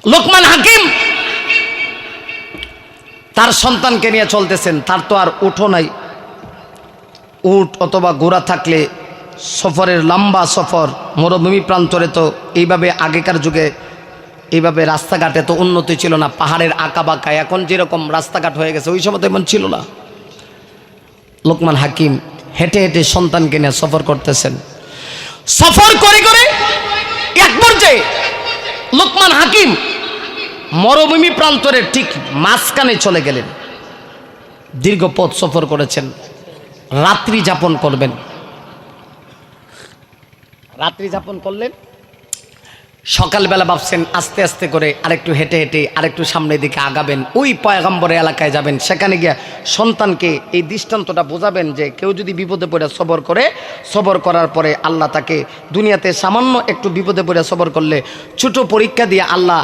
লোকমান হাকিম তার সন্তানকে নিয়ে চলতেছেন। তার তো আর উঠো নাই, উট অথবা ঘোড়া থাকলে সফরের লম্বা সফর, মরুভূমি প্রান্তরে তো এইভাবে আগেকার যুগে এইভাবে রাস্তাঘাটে তো উন্নতি ছিল না, পাহাড়ের আঁকা বাঁকা এখন যেরকম রাস্তাঘাট হয়ে গেছে ওই সময় তো এমন ছিল না। লোকমান হাকিম হেঁটে হেঁটে সন্তানকে নিয়ে সফর করতেছেন। সফর করে করে এক পর্যায়ে লোকমান হাকিম মরুভূমি প্রান্তরের ঠিক মাঝখানে চলে গেলেন। দীর্ঘ পথ সফর করেছেন, রাত্রি যাপন করবেন। রাত্রি যাপন করলেন, সকালবেলা ভাবছেন আস্তে আস্তে করে আরেকটু হেঁটে হেঁটে আরেকটু সামনের দিকে আগাবেন, ওই পয়গম্বরের এলাকায় যাবেন। সেখানে গিয়ে সন্তানকে এই দৃষ্টান্তটা বোঝাবেন যে কেউ যদি বিপদে পড়ে সবর করে, সবর করার পরে আল্লাহ তাকে দুনিয়াতে সামান্য একটু বিপদে পড়ে সবর করলে ছোট পরীক্ষা দিয়ে আল্লাহ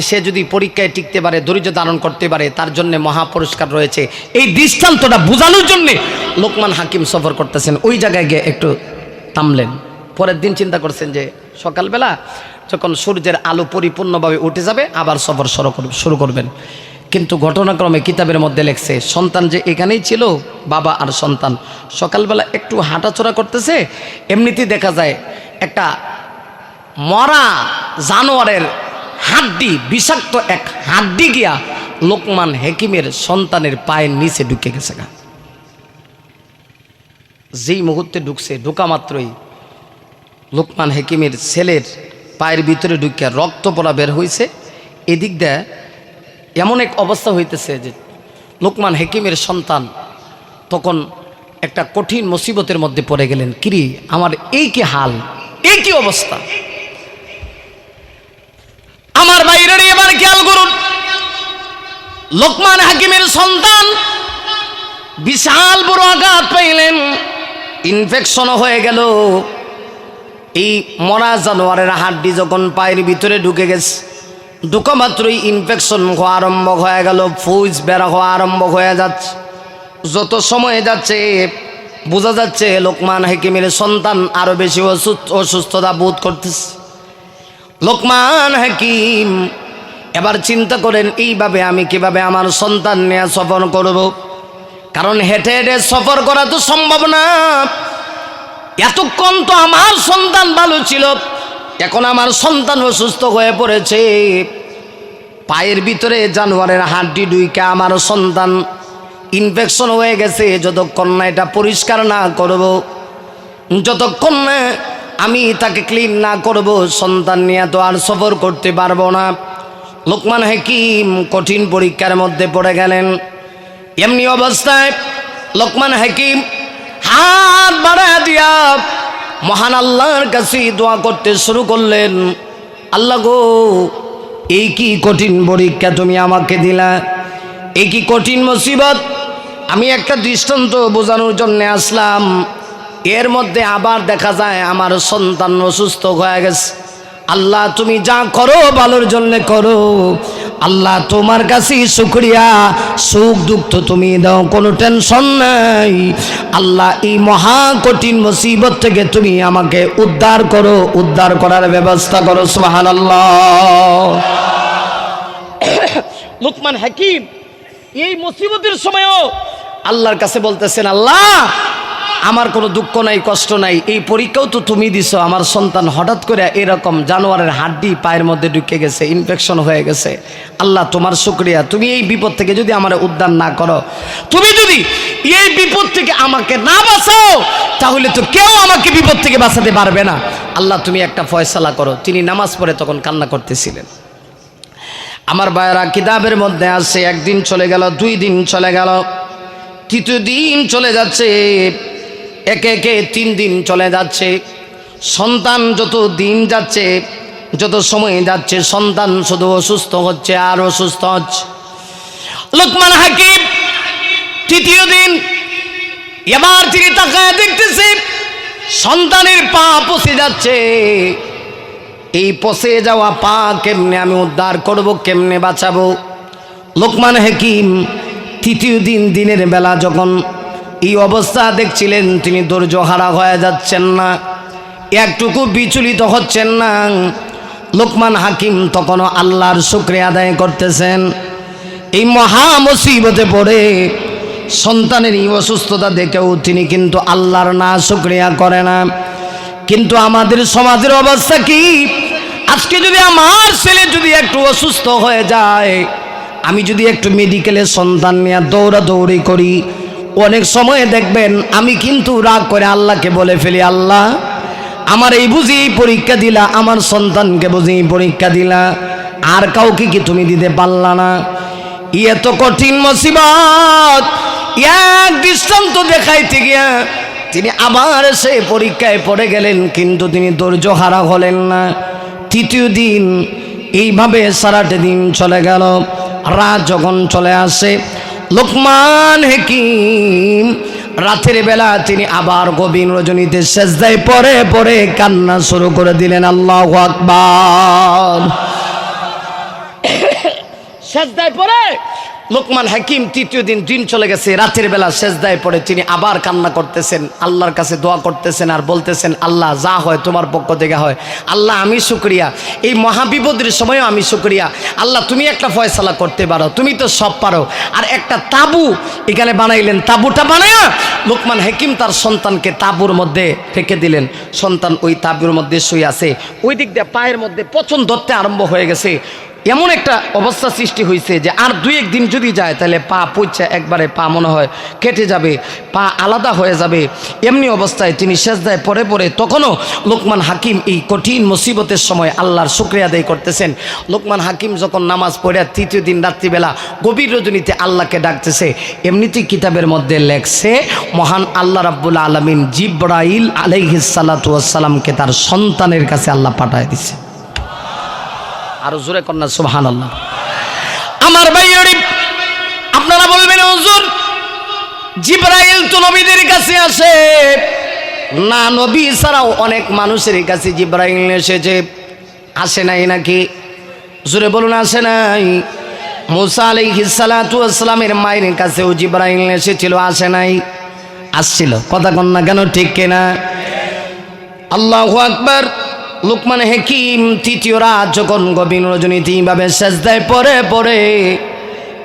সে যদি পরীক্ষায় টিকতে পারে, ধৈর্য ধারণ করতে পারে, তার জন্য মহা পুরস্কার রয়েছে। এই দৃষ্টান্তটা বোঝানোর জন্যে লোকমান হাকিম সফর করতেছেন। ওই জায়গায় গিয়ে একটু থামলেন। পরের দিন চিন্তা করছেন যে সকালবেলা যখন সূর্যের আলো পরিপূর্ণভাবে উঠে যাবে আবার সফর শুরু করবেন। কিন্তু ঘটনাক্রমে কিতাবের মধ্যে লেখছে সন্তান যে এখানেই ছিল, বাবা আর সন্তান সকালবেলা একটু হাঁটাচড়া করতেছে, এমনিতেই দেখা যায় একটা মরা জানোয়ারের হাড্ডি, বিষাক্ত এক হাড্ডি গিয়া লোকমান হাকিমের সন্তানের পায়ের নিচে ঢুকে গেছে। যেই মুহূর্তে ঢুকছে, ঢোকা মাত্রই লোকমান হাকিমের ছেলের পায়ের ভিতরে ঢুকিয়া রক্ত পড়া বের হয়েছে। এদিক দিয়ে এমন এক অবস্থা হইতেছে যে লোকমান হাকিমের সন্তান তখন একটা কঠিন মুসিবতের মধ্যে পড়ে গেলেন। কিরে আমার এই কি হাল, এই কি অবস্থা। আমার বাইরে এবার খেয়াল করুন, লোকমান হাকিমের সন্তান বিশাল বড় আঘাত পাইলেন, ইনফেকশন হয়ে গেল। এই মরা জানোয়ারের হাড্ডি যখন পায়ের ভিতরে ঢুকে গেছে, ঢুকা মাত্রই ইনফেকশন হওয়া আরম্ভ হয়ে গেল, ফুজ বের হওয়া আরম্ভ হয়ে যাচ্ছে। যত সময় যাচ্ছে বোঝা যাচ্ছে লোকমান হাকিমের সন্তান আরো বেশি অসুস্থতা বোধ করতেছে। লোকমান হাকিম এবার চিন্তা করেন এইভাবে আমি কিভাবে আমার সন্তান নিয়ে সফর করব, কারণ হেঁটে হেঁটে সফর করা তো সম্ভব না। এতক্ষণ তো আমার সন্তান ভালো ছিল, এখন আমার সন্তান অসুস্থ হয়ে পড়েছে। পায়ের ভিতরে জানোয়ারের হাড্ডি ঢুকে আমার সন্তান ইনফেকশন হয়ে গেছে। যতক্ষণ না এটা পরিষ্কার না করব, যতক্ষণ না আমি তাকে ক্লিন না করব, সন্তান নিয়ে তো আর সফর করতে পারবো না। লোকমান হাকিম কঠিন পরীক্ষার মধ্যে পড়ে গেলেন। এমনি অবস্থায় লোকমান হাকিম হাত বাড়ায় দিয়া মহান আল্লাহর কাছে দোয়া করতে শুরু করলেন। আল্লাহ গো, এই কি কঠিন পরীক্ষা তুমি আমাকে দিলা, এই কি কঠিন মুসিবত। আমি একটা দৃষ্টান্ত বোঝানোর জন্য আসলাম, এর মধ্যে আবার দেখা যায় আমার সন্তান অসুস্থ হয়ে গেছে। আল্লাহ তুমি যা করো ভালোর জন্য করো। আল্লাহ তোমার কাছে শুকরিয়া, সুখ দুঃখ তো তুমি দাও, কোনো টেনশন নাই। আল্লাহ এই মহা কঠিন মুসিবত থেকে তুমি আমাকে উদ্ধার করো, উদ্ধার করার ব্যবস্থা করো। সুবহানাল্লাহ। লোকমান হাকিম এই মুসিবতের সময়ও আল্লাহর কাছে বলতেছেন, আল্লাহ আমার কোনো দুঃখ নাই, কষ্ট নাই, এই পরীক্ষাও তো তুমি দিছো। আমার সন্তান হঠাৎ করে এরকম জানোয়ারের হাড্ডি পায়ের মধ্যে ঢুকে গেছে, ইনফেকশন হয়ে গেছে। আল্লাহ তোমার শুকরিয়া, তুমি এই বিপদ থেকে যদি আমার উদ্ধার না করো, তুমি যদি এই বিপদ থেকে আমাকে না বাঁচাও, তাহলে তো কেউ আমাকে বিপদ থেকে বাঁচাতে পারবে না। আল্লাহ তুমি একটা ফয়সালা করো। তিনি নামাজ পড়ে তখন কান্না করতেছিলেন। আমার ভাইয়েরা, কিতাবের মধ্যে আছে একদিন চলে গেল, 2 দিন চলে গেল, 3য় দিন চলে যাচ্ছে, একে একে 3 দিন চলে যাচ্ছে। সন্তান যত দিন যাচ্ছে, যত সময় যাচ্ছে, সন্তান শুধু অসুস্থ হচ্ছে আর অসুস্থ হচ্ছে। লোকমান হাকিম 3য় দিন এবার তিনি তাকায় দেখতেছে সন্তানের পা পচে যাচ্ছে। এই পচে যাওয়া পা কেমনে আমি উদ্ধার করব, কেমনে বাঁচাবো। লোকমান হাকিম 3য় দিন দিনের বেলা যখন এই অবস্থা দেখছিলেন, তিনি ধৈর্য হারা হয়ে যাচ্ছেন না, একটুকু বিচলিত হচ্ছেন না। লোকমান হাকিম তখনও আল্লাহর শুকরিয়া আদায় করতেছেন। এই মহা মুসিবতে পড়ে সন্তানের এই অসুস্থতা দেখেও তিনি কিন্তু আল্লাহর না শুকরিয়া করে না। কিন্তু আমাদের সমাজের অবস্থা কি? আজকে যদি আমার ছেলে যদি একটু অসুস্থ হয়ে যায়, আমি যদি একটু মেডিকেলে সন্তান নিয়ে দৌড়াদৌড়ি করি, অনেক সময় দেখবেন আমি কিন্তু রাগ করে আল্লাহকে বলে ফেলি, আল্লাহ আমার এই বুঝি পরীক্ষা দিলা, আমার সন্তানকে বুঝি পরীক্ষা দিলা, আর কাউকে কি তুমি দিতে পারলা না? এত কঠিন মুসিবত এক দৃষ্টান্ত দেখাইতে গিয়া তিনি আবার সে পরীক্ষায় পড়ে গেলেন, কিন্তু তিনি ধৈর্য হারা হলেন না। তৃতীয় দিন এইভাবে সারাটা দিন চলে গেল। রাত যখন চলে আসে, লোকমান হাকিম রাতের বেলা তিনি আবার গভীর রজনীতে সেজদায় পড়ে পড়ে কান্না শুরু করে দিলেন। আল্লাহু আকবার। সেজদায় পড়ে লোকমান হাকিম তৃতীয় দিন চলে গেছে, রাতের বেলা সেজদায় পড়ে তিনি আবার কান্না করতেছেন, আল্লাহর কাছে দোয়া করতেছেন আর বলতেছেন, আল্লাহ যা হয় তোমার পক্ষ থেকে হয়। আল্লাহ আমি শুকরিয়া, এই মহাবিপদের সময়ও আমি শুকরিয়া। আল্লাহ তুমি একটা ফয়সালা করতে পারো, তুমি তো সব পারো। আর একটা তাবু এখানে বানাইলেন, তাবুটা বানায়া লোকমান হাকিম তার সন্তানকে তাবুর মধ্যে রেখে দিলেন। সন্তান ওই তাবুর মধ্যে শুয়ে আছে। ওই দিক দিয়ে পায়ের মধ্যে পচন ধরতে আরম্ভ হয়ে গেছে। এমন একটা অবস্থা সৃষ্টি হয়েছে যে আর দুই একদিন যদি যায় তাহলে পা পচা একবারে পা মনে হয় কেটে যাবে, পা আলাদা হয়ে যাবে। এমনি অবস্থায় তিনি সেজদায় পড়ে পড়ে তখনও লোকমান হাকিম এই কঠিন মুসিবতের সময় আল্লাহর শুকরিয়া আদায় করতেছেন। লোকমান হাকিম যখন নামাজ পড়ে তৃতীয় দিন রাত্রিবেলা গভীর রজনীতে আল্লাহকে ডাকতেছে, এমনিতেই কিতাবের মধ্যে লেখছে মহান আল্লাহ রাব্বুল আলামিন জিবরাইল আলাইহিস সালাতু ওয়াস সালামকে তার সন্তানের কাছে আল্লাহ পাঠায় দিছে। আরো জোরে কন্যা সুবহানাল্লাহ। আমার ভাইয়েরা, আপনারা বলবেন হুজুর জিবরাইল তো নবীদের কাছে আসে না? নবী ছাড়াও অনেক মানুষের কাছে জিবরাইল এসেছে, আসে নাই নাকি? জোরে বলুন, আসে নাই? মুসা আলাইহিস সালাতু ওয়াস সালামের মায়ের কাছেও জিবরাইল এসেছিল, আসে নাই? আসছিল। কথা কন্যা কেন, ঠিক কিনা? আল্লাহু আকবার। লোকমান হাকিম তৃতীয় রাত যখন গভীর রজনীতে এইভাবে সেজদায় পড়ে পড়ে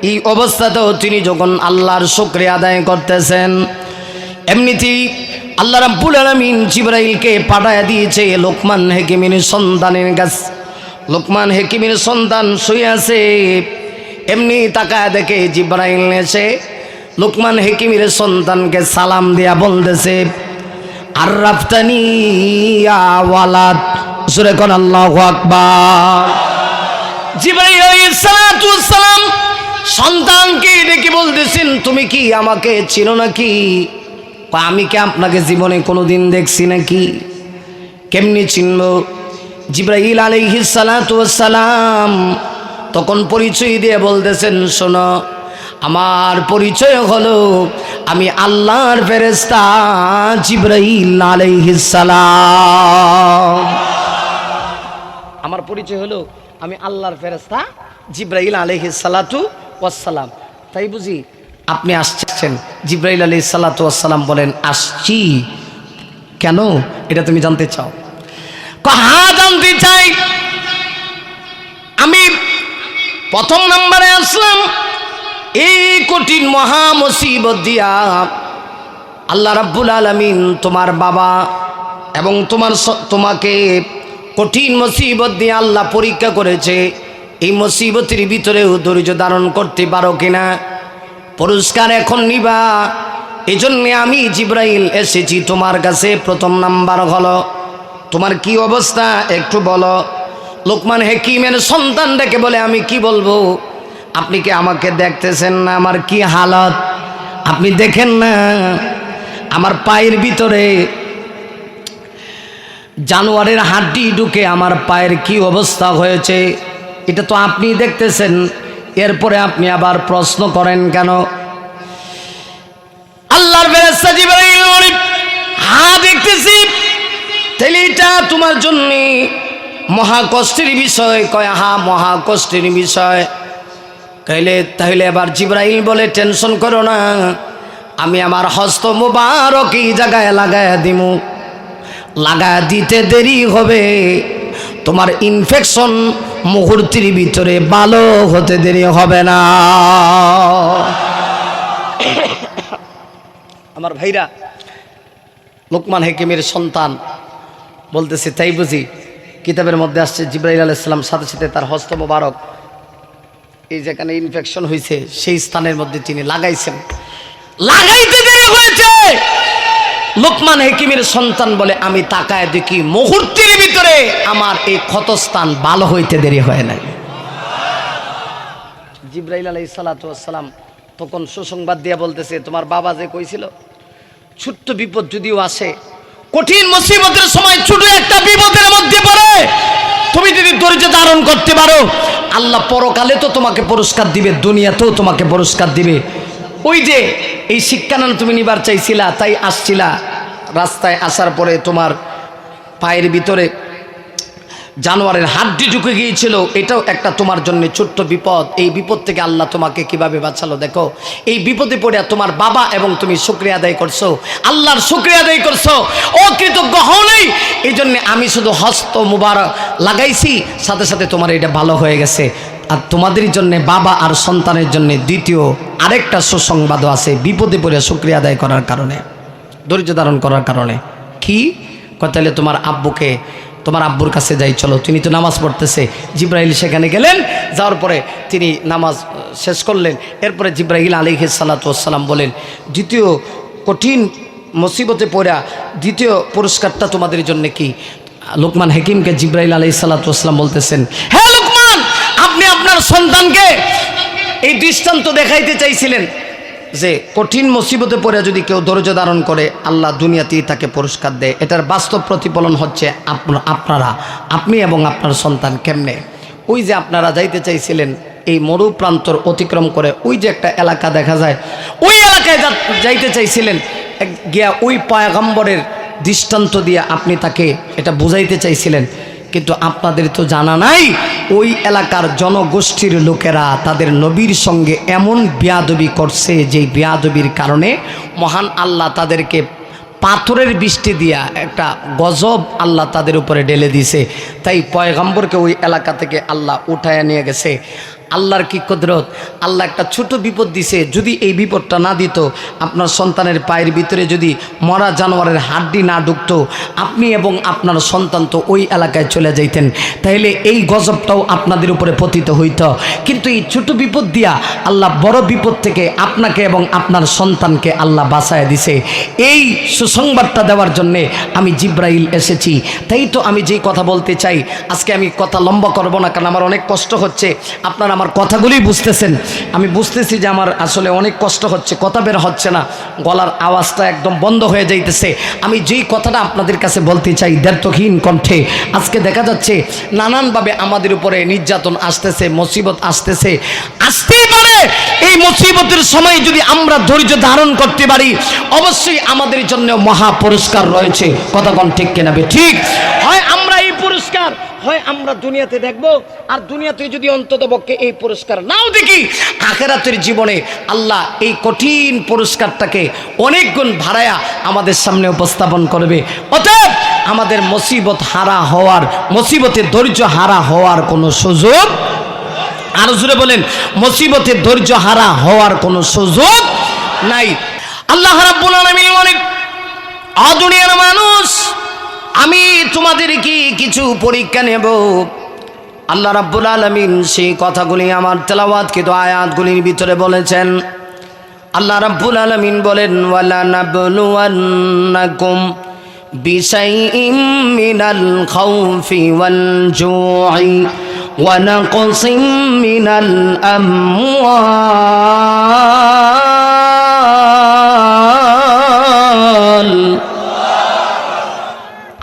এই অবস্থাতেও তিনি যখন আল্লাহর শুকরিয়া আদায় করতেছেন, এমনিতেই আল্লাহ রাব্বুল আলামিন জিবরাইলকে পাঠায় দিয়েছে লোকমান হাকিমের সন্তানের কাছে। লোকমান হাকিমের সন্তান শুয়ে আছে, এমনি তাকায় দেখে জিবরাইল এসে লোকমান হাকিমের সন্তানকে সালাম দিয়া বলতেছে, আররাফতানি ইয়া ওয়ালাদ। সূরা কোন আল্লাহু আকবার। জিবরাইল আলাইহিস সালাতু ওয়াস সালাম সন্তানকে ডেকে বলতেছেন, তুমি কি আমাকে চিনো নাকি? আমি কি আপনাকে জীবনে কোনোদিন দেখছি নাকি? কেমনি চিনব? জিবরাইল আলাইহিস সালাতু ওয়াস সালাম তখন পরিচয় দিয়ে বলতেছেন, শোনো, আমার পরিচয় হলো আমি আল্লাহর ফেরেশতা জিবরাইল আলাইহিস সালাম। আমার পরিচয় হলো আমি আল্লাহর ফেরেশতা জিবরাইল আলাইহিস সালাতু ওয়াস সালাম। তাই বুঝি আপনি আসছেন? জিবরাইল আলাইহিস সালাতু ওয়াস সালাম বলেন, আসছি কেন, এটা তুমি জানতে চাও? হ্যাঁ জানতে চাই। আমি প্রথম নম্বরে আসলাম এই কঠিন মহা মুসিবত দিয়া। আল্লাহ রাব্বুল আলামিন তোমার বাবা এবং তোমাকে কঠিন মুসিবত দিয়ে আল্লাহ পরীক্ষা করেছে। এই মুসিবতের ভিতরেও ধৈর্য ধারণ করতে পারো কিনা, পুরস্কার এখন নিবা। এই জন্য আমি জিবরাইল এসেছি তোমার কাছে। প্রথম নাম্বার হলো তোমার কি অবস্থা একটু বলো। লোকমান হাকিমের সন্তান ডেকে বলে, আমি কি বলবো? আপনি কি আমাকে দেখতেছেন না আমার কি হালত? আপনি দেখেন না আমার পায়ের ভিতরে জানোয়ারের হাড্ডি ঢুকে আমার পায়ের কি অবস্থা হয়েছে, এটা তো আপনি দেখতেছেন। এরপরে আপনি আবার প্রশ্ন করেন কেন? আল্লাহর ফেরেশতা জিবরাইল বলে, হ্যাঁ দেখতেছি। তাহলে এটা তোমার জন্য মহা কষ্টের বিষয়? কয় হ্যাঁ মহা কষ্টের বিষয়। তাহলে এবার জিবরাইল বলে, টেনশন করো না, আমি আমার হস্ত মুবারক এই জায়গায় লাগায় দিমু। লাগায় দিতে দেরি হবে, তোমার ইনফেকশন মুহূর্তের ভিতরে ভালো হতে দেরি হবে না। আমার ভাইরা, লোকমান হাকিমের সন্তান বলতেছে, তাই বুঝি? কিতাবের মধ্যে আসছে জিবরাইল আলাইহিস সালাম সাথে সাথে তার হস্ত মোবারক এই যেখানে ইনফেকশন হয়েছে সেই স্থানের মধ্যে তিনি লাগাইছেন। লাগাইতে দেরি হয়েছে। লোকমান হাকিমের সন্তান বলে, আমি তাকায় দেখি মুহূর্তের ভিতরে আমার এই ক্ষতস্থান ভালো হইতে দেরি হয় নাই। জিবরাইল আলাইহিস সালাতু ওয়াস সালাম তখন সুসংবাদ দিয়া বলতেছে, তোমার বাবা যে কইছিল ছোট্ট বিপদ যদিও আসে, কঠিন মুসিবতের সময় ছোট একটা বিপদের মধ্যে পড়ে তুমি যদি ধৈর্য ধারণ করতে পারো, আল্লাহ পরকালে তো তোমাকে পুরস্কার দিবে, দুনিয়াতেও তোমাকে পুরস্কার দিবে। ওই যে এই শিক্ষানান তুমি নিবার চাইছিলা, তাই আসছিলা, রাস্তায় আসার পরে তোমার পায়ের ভিতরে জানোয়ারের হাড্ডি ঢুকে গিয়েছিল, এটাও একটা তোমার জন্য ছোট্ট বিপদ। এই বিপদ থেকে আল্লাহ তোমাকে কিভাবে বাঁচালো দেখো। এই বিপদে পড়ে তোমার বাবা এবং তুমি শুকরিয়া আদায় করছো, আল্লাহর শুকরিয়া আদায় করছো, অকৃতজ্ঞ হও নাই। এই জন্য আমি শুধু হস্ত মুবারক লাগাইছি, সাথে সাথে তোমার এটা ভালো হয়ে গেছে। আর তোমাদের জন্য, বাবা আর সন্তানের জন্য দ্বিতীয় আরেকটা সুসংবাদও আছে, বিপদে পড়ে শুকরিয়া আদায় করার কারণে, ধৈর্য ধারণ করার কারণে। কি কথা? তোমার আব্বুকে, তোমার আব্বুর কাছে যাই চলো, তিনি তো নামাজ পড়তেছে। জিবরাইল সেখানে গেলেন, যাওয়ার পরে তিনি নামাজ শেষ করলেন। এরপরে জিবরাইল আলাইহিস সালাতু ওয়াস সালাম বলেন, দ্বিতীয় কঠিন মুসিবতে পড়া দ্বিতীয় পুরস্কারটা তোমাদের জন্য কি? লোকমান হাকিমকে জিবরাইল আলাইহিস সালাতু ওয়াস সালাম বলতেছেন, হে লোকমান, আপনি আপনার সন্তানকে এই দৃষ্টান্ত দেখাইতে চাইছিলেন যে কঠিন মুসিবতে পড়ে যদি কেউ ধৈর্য ধারণ করে, আল্লাহ দুনিয়াতেই তাকে পুরস্কার দেয়। এটার বাস্তব প্রতিফলন হচ্ছে আপনারা, আপনি এবং আপনার সন্তান। কেমনে? ওই যে আপনারা যাইতে চাইছিলেন এই মরু প্রান্তর অতিক্রম করে, ওই যে একটা এলাকা দেখা যায়, ওই এলাকায় যাইতে চাইছিলেন, গিয়া ওই পয়গম্বরের দৃষ্টান্ত দিয়ে আপনি তাকে এটা বুঝাইতে চাইছিলেন। কিন্তু আপনাদের তো জানা নাই, ওই এলাকার জনগোষ্ঠীর লোকেরা তাদের নবীর সঙ্গে এমন বেয়াদবি করছে, যে বেয়াদবির কারণে মহান আল্লাহ তাদেরকে পাথরের বৃষ্টি দিয়া একটা গজব আল্লাহ তাদের উপরে ঢেলে দিয়েছে। তাই পয়গম্বরকে ওই এলাকা থেকে আল্লাহ উঠায় নিয়ে গেছে। আল্লাহর কি কুদরত! আল্লাহ একটা ছোট বিপদ দিছে, যদি এই বিপদটা না দিত, আপনার সন্তানের পায়ের ভিতরে যদি মরা জানোয়ারের হাড্ডি না ঢুকতো, আপনি এবং আপনার সন্তান তো ওই এলাকায় চলে যাইতেন, তাহলে এই গজবটাও আপনাদের উপরে পতিত হইত। কিন্তু এই ছোট বিপদ দিয়া আল্লাহ বড় বিপদ থেকে আপনাকে এবং আপনার সন্তানকে আল্লাহ বাঁচায় দিছে। এই সুসংবাদটা দেওয়ার জন্যে আমি জিবরাইল এসেছি। তাই তো আমি যেই কথা বলতে চাই, আজকে আমি কথা লম্বা করব না, কারণ আমার অনেক কষ্ট হচ্ছে। আপনারা আমার কথাগুলি বুঝতেছেন, আমি বুঝতেছি যে আমার আসলে অনেক কষ্ট হচ্ছে, কথা বের হচ্ছে না, গলার আওয়াজটা একদম বন্ধ হয়ে যাইতেছে। আমি যেই কথাটা আপনাদের কাছে বলতে চাই দ্ব্যর্থহীন কণ্ঠে, আজকে দেখা যাচ্ছে নানানভাবে আমাদের উপরে নির্যাতন আসতেছে, মুসিবত আসতেছে, আসতেই পারে। এই মুসিবতের সময় যদি আমরা ধৈর্য ধারণ করতে পারি, অবশ্যই আমাদের জন্য মহা পুরস্কার রয়েছে। কথা কোন ঠিক কিনা? ঠিক হয় আমরা এই পুরস্কার, হয় আমরা দুনিয়াতে দেখব, আর দুনিয়াতে যদি অন্তত পক্ষে এই পুরস্কার নাও দেখি, আখিরাতের জীবনে আল্লাহ এই কঠিন পুরস্কারটাকে অনেক গুণ বাড়ায়া আমাদের সামনে উপস্থাপন করবে। অতএব আমাদের মুসিবত হারা হওয়ার, মুসিবতে ধৈর্য হারা হওয়ার কোনো সুযোগ, আরো জোরে বলেন, মুসিবতে ধৈর্য হারা হওয়ার কোনো সুযোগ নাই। আল্লাহ রাব্বুল আলামিন বলেন, দুনিয়ার মানুষ, আমি তোমাদের কি কিছু পরীক্ষা নেব। আল্লাহ রাব্বুল আলামিন সেই কথাগুলি আমার তেলাওয়াতকৃত আয়াতগুলির ভিতরে বলেছেন। আল্লাহ রাব্বুল আলামিন বলেন, ওয়ালা নাবলুওয়ান্নাকুম বিশাইইম মিনাল খাউফি ওয়াল জুই ওয়া নাকসিম মিনাল আমওয়াল।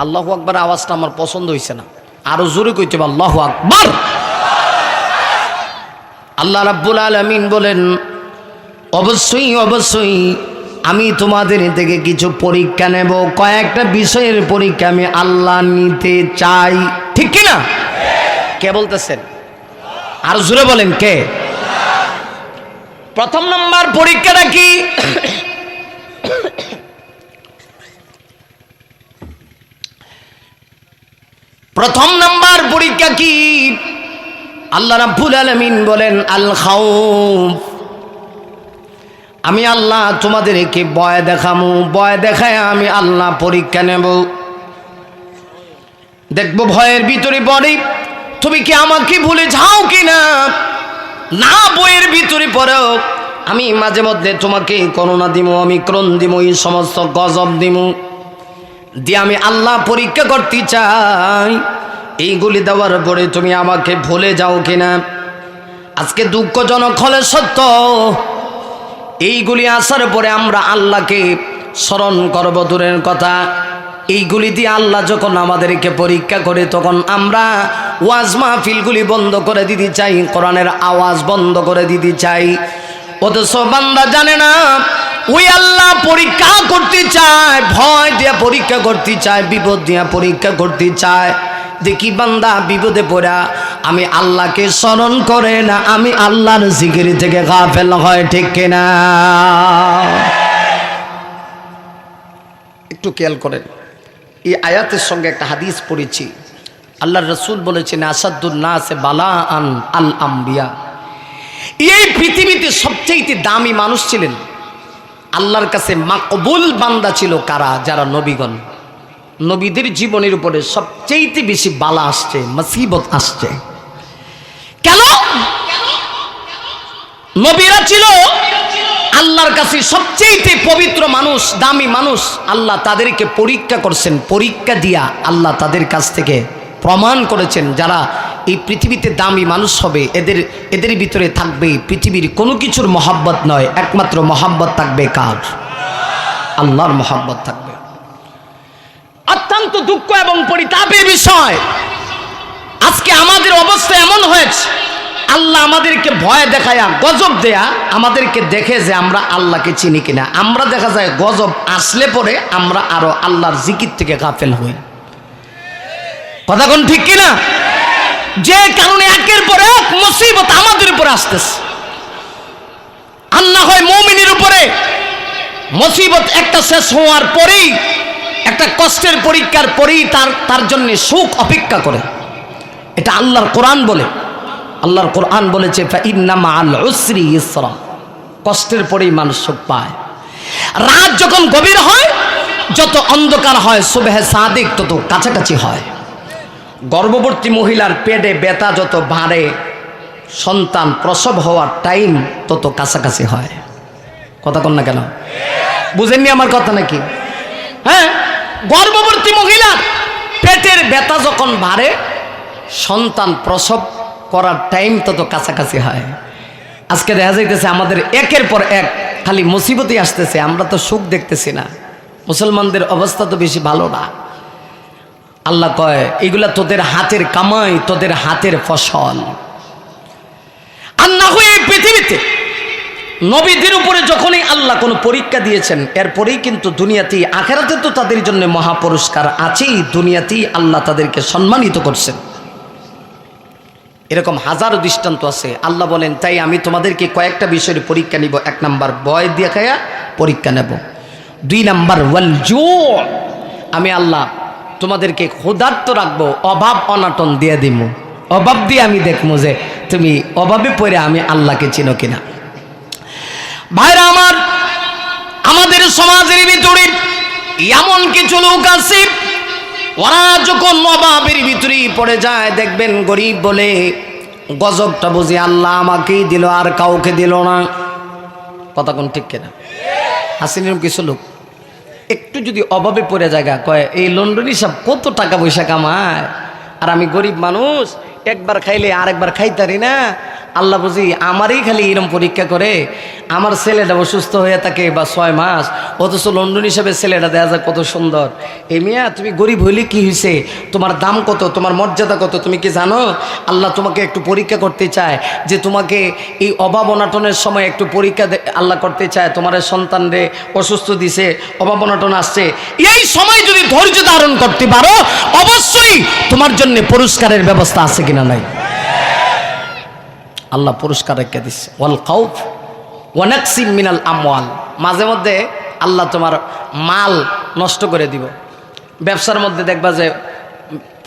আল্লাহু আকবার আওয়াজটা আমার পছন্দ হয়েছে না, আরো জোরে কইতে হবে আল্লাহু আকবার। আল্লাহ রাব্বুল আলামিন বলেন, অবশ্যই অবশ্যই আমি তোমাদের থেকে কিছু পরীক্ষা নেব, কয়েকটা বিষয়ের পরীক্ষা আমি আল্লাহ নিতে চাই। ঠিক কি না? কে বলতেছেন? আরো জোরে বলেন, কে? প্রথম নম্বর পরীক্ষাটা কি? প্রথম নাম্বার পরীক্ষা কি? আল্লাহ রাব্বুল আলামিন বলেন আল খাউফ, আমি আল্লাহ তোমাদেরকে ভয় দেখামু, ভয় দেখায় আমি আল্লাহ পরীক্ষা নেব। দেখবো ভয়ের ভিতরে পড়ে তুমি কি আমাকে ভুলে যাও কিনা। না বইয়ের ভিতরে পড়েও আমি মাঝে মধ্যে তোমাকে করোনা দিমু, আমি ক্রোন দিমু, এই সমস্ত গজব দিমু দিয়ে আমি আল্লাহ পরীক্ষা করতে চাই। এইগুলি দেওয়ার পরে তুমি আমাকে ভুলে যাও কিনা। আজকে দুঃখজনক হলে সত্য, এইগুলি আসার পরে আমরা আল্লাহকে স্মরণ করব দূরের কথা, এইগুলি দিয়ে আল্লাহ যখন আমাদেরকে পরীক্ষা করে তখন আমরা ওয়াজ মাহফিলগুলি বন্ধ করে দিতে চাই, কোরআনের আওয়াজ বন্ধ করে দিতে চাই। অথচ বান্দা জানে না ওই আল্লাহ পরীক্ষা করতে চায়, ভয় দিয়া পরীক্ষা করতে চায়, বিপদ দিয়া পরীক্ষা করতে চায়। দেখি বান্দা বিপদে পড়া আমি আল্লাহকে স্মরণ করে না, আমি আল্লাহর জিকির থেকে গাফেল হয়, ঠিক কিনা? একটু খেয়াল করেন, এই আয়াতের সঙ্গে একটা হাদিস পড়েছি। আল্লাহর রাসূল বলেছেন আসাদুন নাসে বালাআন আল আম্বিয়া। এই পৃথিবীতে সবচেয়ে দামি মানুষ ছিলেন, আল্লাহর কাছে মাকবুল বান্দা ছিল কারা? যারা নবীগণ। নবীদের জীবনের উপরে সবচেয়ে বেশি বালা আসছে, মুসিবত আসছে। কেন? নবীরা ছিল আল্লাহর কাছে সবচেয়ে পবিত্র মানুষ, দামি মানুষ। আল্লাহ তাদেরকে পরীক্ষা করছেন, পরীক্ষা দিয়া আল্লাহ তাদের কাছ থেকে প্রমাণ করেছেন যারা এই পৃথিবীতে দামি মানুষ হবে এদের ভিতরে থাকবে পৃথিবীর কোনো কিছুর মহাব্বত নয়, একমাত্র মহাব্বত থাকবে কার? আল্লাহর মহাব্বত থাকবে। অত্যন্ত দুঃখ এবং পরিতাপের বিষয়, আজকে আমাদের অবস্থা এমন হয়েছে, আল্লাহ আমাদেরকে ভয় দেখায়া গজব দেয়া আমাদেরকে দেখে যে আমরা আল্লাহকে চিনি কিনা। আমরা দেখা যায় গজব আসলে পরে আমরা আরো আল্লাহর জিকির থেকে গাফেল হই। কথা কোন ঠিক কিনা? যে কারণে একের পর এক মুসিবত আমাদের উপর আসতেছে। আর না হয় মুমিনের উপরে মুসিবত একটা শেষ হওয়ার পরেই, একটা কষ্টের পরীক্ষার পরেই তার জন্য সুখ অপেক্ষা করে। এটা আল্লাহর কোরআন বলে। আল্লাহর কোরআন বলেছে ফাইন্না মাআল উসরি ইসরা, কষ্টের পরেই মানুষ সুখ পায়। রাত যখন গভীর হয়, যত অন্ধকার হয়, সুবহে সাদিক তত কাছাকাছি হয়। গর্ভবতী মহিলার পেটে ব্যথা যত বাড়ে, সন্তান প্রসব হওয়ার টাইম তত কাছাকাছি হয়। কথা কন না কেন? বুঝেননি আমার কথা নাকি? হ্যাঁ, গর্ভবতী মহিলার পেটের ব্যথা যখন বাড়ে, সন্তান প্রসব করার টাইম তত কাছাকাছি হয়। আজকে দেখা যাইতেছে আমাদের একের পর এক খালি মুসিবতই আসতেছে, আমরা তো সুখ দেখতেছি না। মুসলমানদের অবস্থা তো বেশি ভালো না। আল্লাহ কয় এগুলা তোদের হাতের কামাই, তোদের হাতের ফসল। আর না হয়ে পৃথিবীতে নবীদের উপরে যখনই আল্লাহ কোনো পরীক্ষা দিয়েছেন, এরপরেই কিন্তু দুনিয়াতেই, আখেরাতে তো তাদের জন্য মহা পুরস্কার আছেই, দুনিয়াতেই আল্লাহ তাদেরকে সম্মানিত করছেন। এরকম হাজারো দৃষ্টান্ত আছে। আল্লাহ বলেন তাই আমি তোমাদেরকে কয়েকটা বিষয়ের পরীক্ষা নিব। 1 নাম্বার ভয় দিয়ে খায়া পরীক্ষা নেব। 2 নাম্বার ওয়াল জু, আমি আল্লাহ তোমাদেরকে ক্ষুধার্ত রাখবো, অভাব অনাটন দিয়ে দিব। অভাব দিয়ে আমি দেখবো যে তুমি অভাবে পড়ে আমি আল্লাহকে চিনো কিনা। ভাইরা আমার, আমাদের সমাজের ভিতরে এমন কিছু লোক আছে, ওরা যখন অভাবের ভিতরে পড়ে যায়, দেখবেন গরিব বলে গজবটা বুঝি আল্লাহ আমাকেই দিল, আর কাউকে দিল না। কথা কোন ঠিক কিনা? হাসিনের কিছু লোক একটু যদি অভাবে পড়ে জায়গা কয় এই লন্ডনী সব কত টাকা পয়সা কামায়, আর আমি গরিব মানুষ, একবার খাইলে আরেকবার খাইতারি না। আল্লাহ বুঝি আমারই খালি এরম পরীক্ষা করে। আমার ছেলেটা অসুস্থ হয়ে থাকে বা 6 মাস, অথচ লন্ডন হিসাবে ছেলেটা দেখা যায় কত সুন্দর। এই মিয়া তুমি গরিব হইলে কি হয়েছে, তোমার দাম কত, তোমার মর্যাদা কত তুমি কি জানো? আল্লাহ তোমাকে একটু পরীক্ষা করতে চায়, যে তোমাকে এই অভাব অনাটনের সময় একটু পরীক্ষা আল্লাহ করতে চায়। তোমার সন্তান রে অসুস্থ দিছে, অভাব অনাটন আসছে, এই সময় যদি ধৈর্য ধারণ করতে পারো, অবশ্যই তোমার জন্য পুরস্কারের ব্যবস্থা আছে কিনা নাই? আল্লাহ পুরস্কার রেখে দিচ্ছে। ওয়াল খাউফ ওয়া নাকসিম মিনাল আমওয়াল, মাঝে মধ্যে আল্লাহ তোমার মাল নষ্ট করে দিব। ব্যবসার মধ্যে দেখবা যে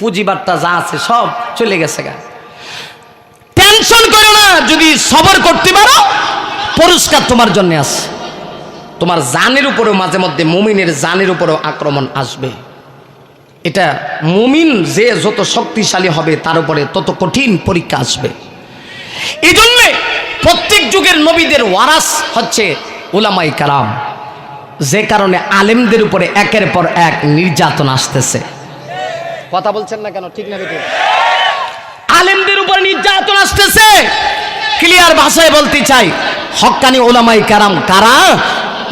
পুঁজিবারটা যা আছে সব চলে গেছে গা। টেনশন করো না, যদি সবর করতে পারো পুরস্কার তোমার জন্য আছে। তোমার জানের উপরেও মাঝে মধ্যে মুমিনের জানের উপরেও আক্রমণ আসবে। এটা মুমিন যে যত শক্তিশালী হবে তার উপরে তত কঠিন পরীক্ষা আসবে। এই জন্যে প্রত্যেক যুগের নবীদের ওয়ারাস হচ্ছে উলামায়ে কেরাম, যে কারণে আলেমদের উপরে একের পর এক নির্যাতন আসতেছে। কথা বলছেন না কেন? ঠিক না বেঠিক? আলেমদের উপর নির্যাতন আসতেছে। ক্লিয়ার ভাষায় বলতে চাই, হক্কানি উলামায়ে কেরাম কারা?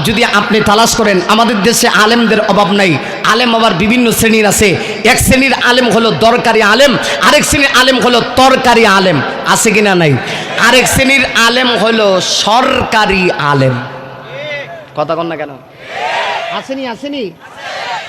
যদি আপনি তালাশ করেন, আমাদের দেশে আলেমদের অভাব নাই। আলেম আবার বিভিন্ন শ্রেণীর আছে। এক শ্রেণীর আলেম হলো দরকারি আলেম, আরেক শ্রেণীর আলেম হলো তরকারি আলেম। আছে কিনা? নাই। আরেক শ্রেণীর আলেম হলো সরকারি আলেম। কথা কন না কেন? আসেনি? আসেনি?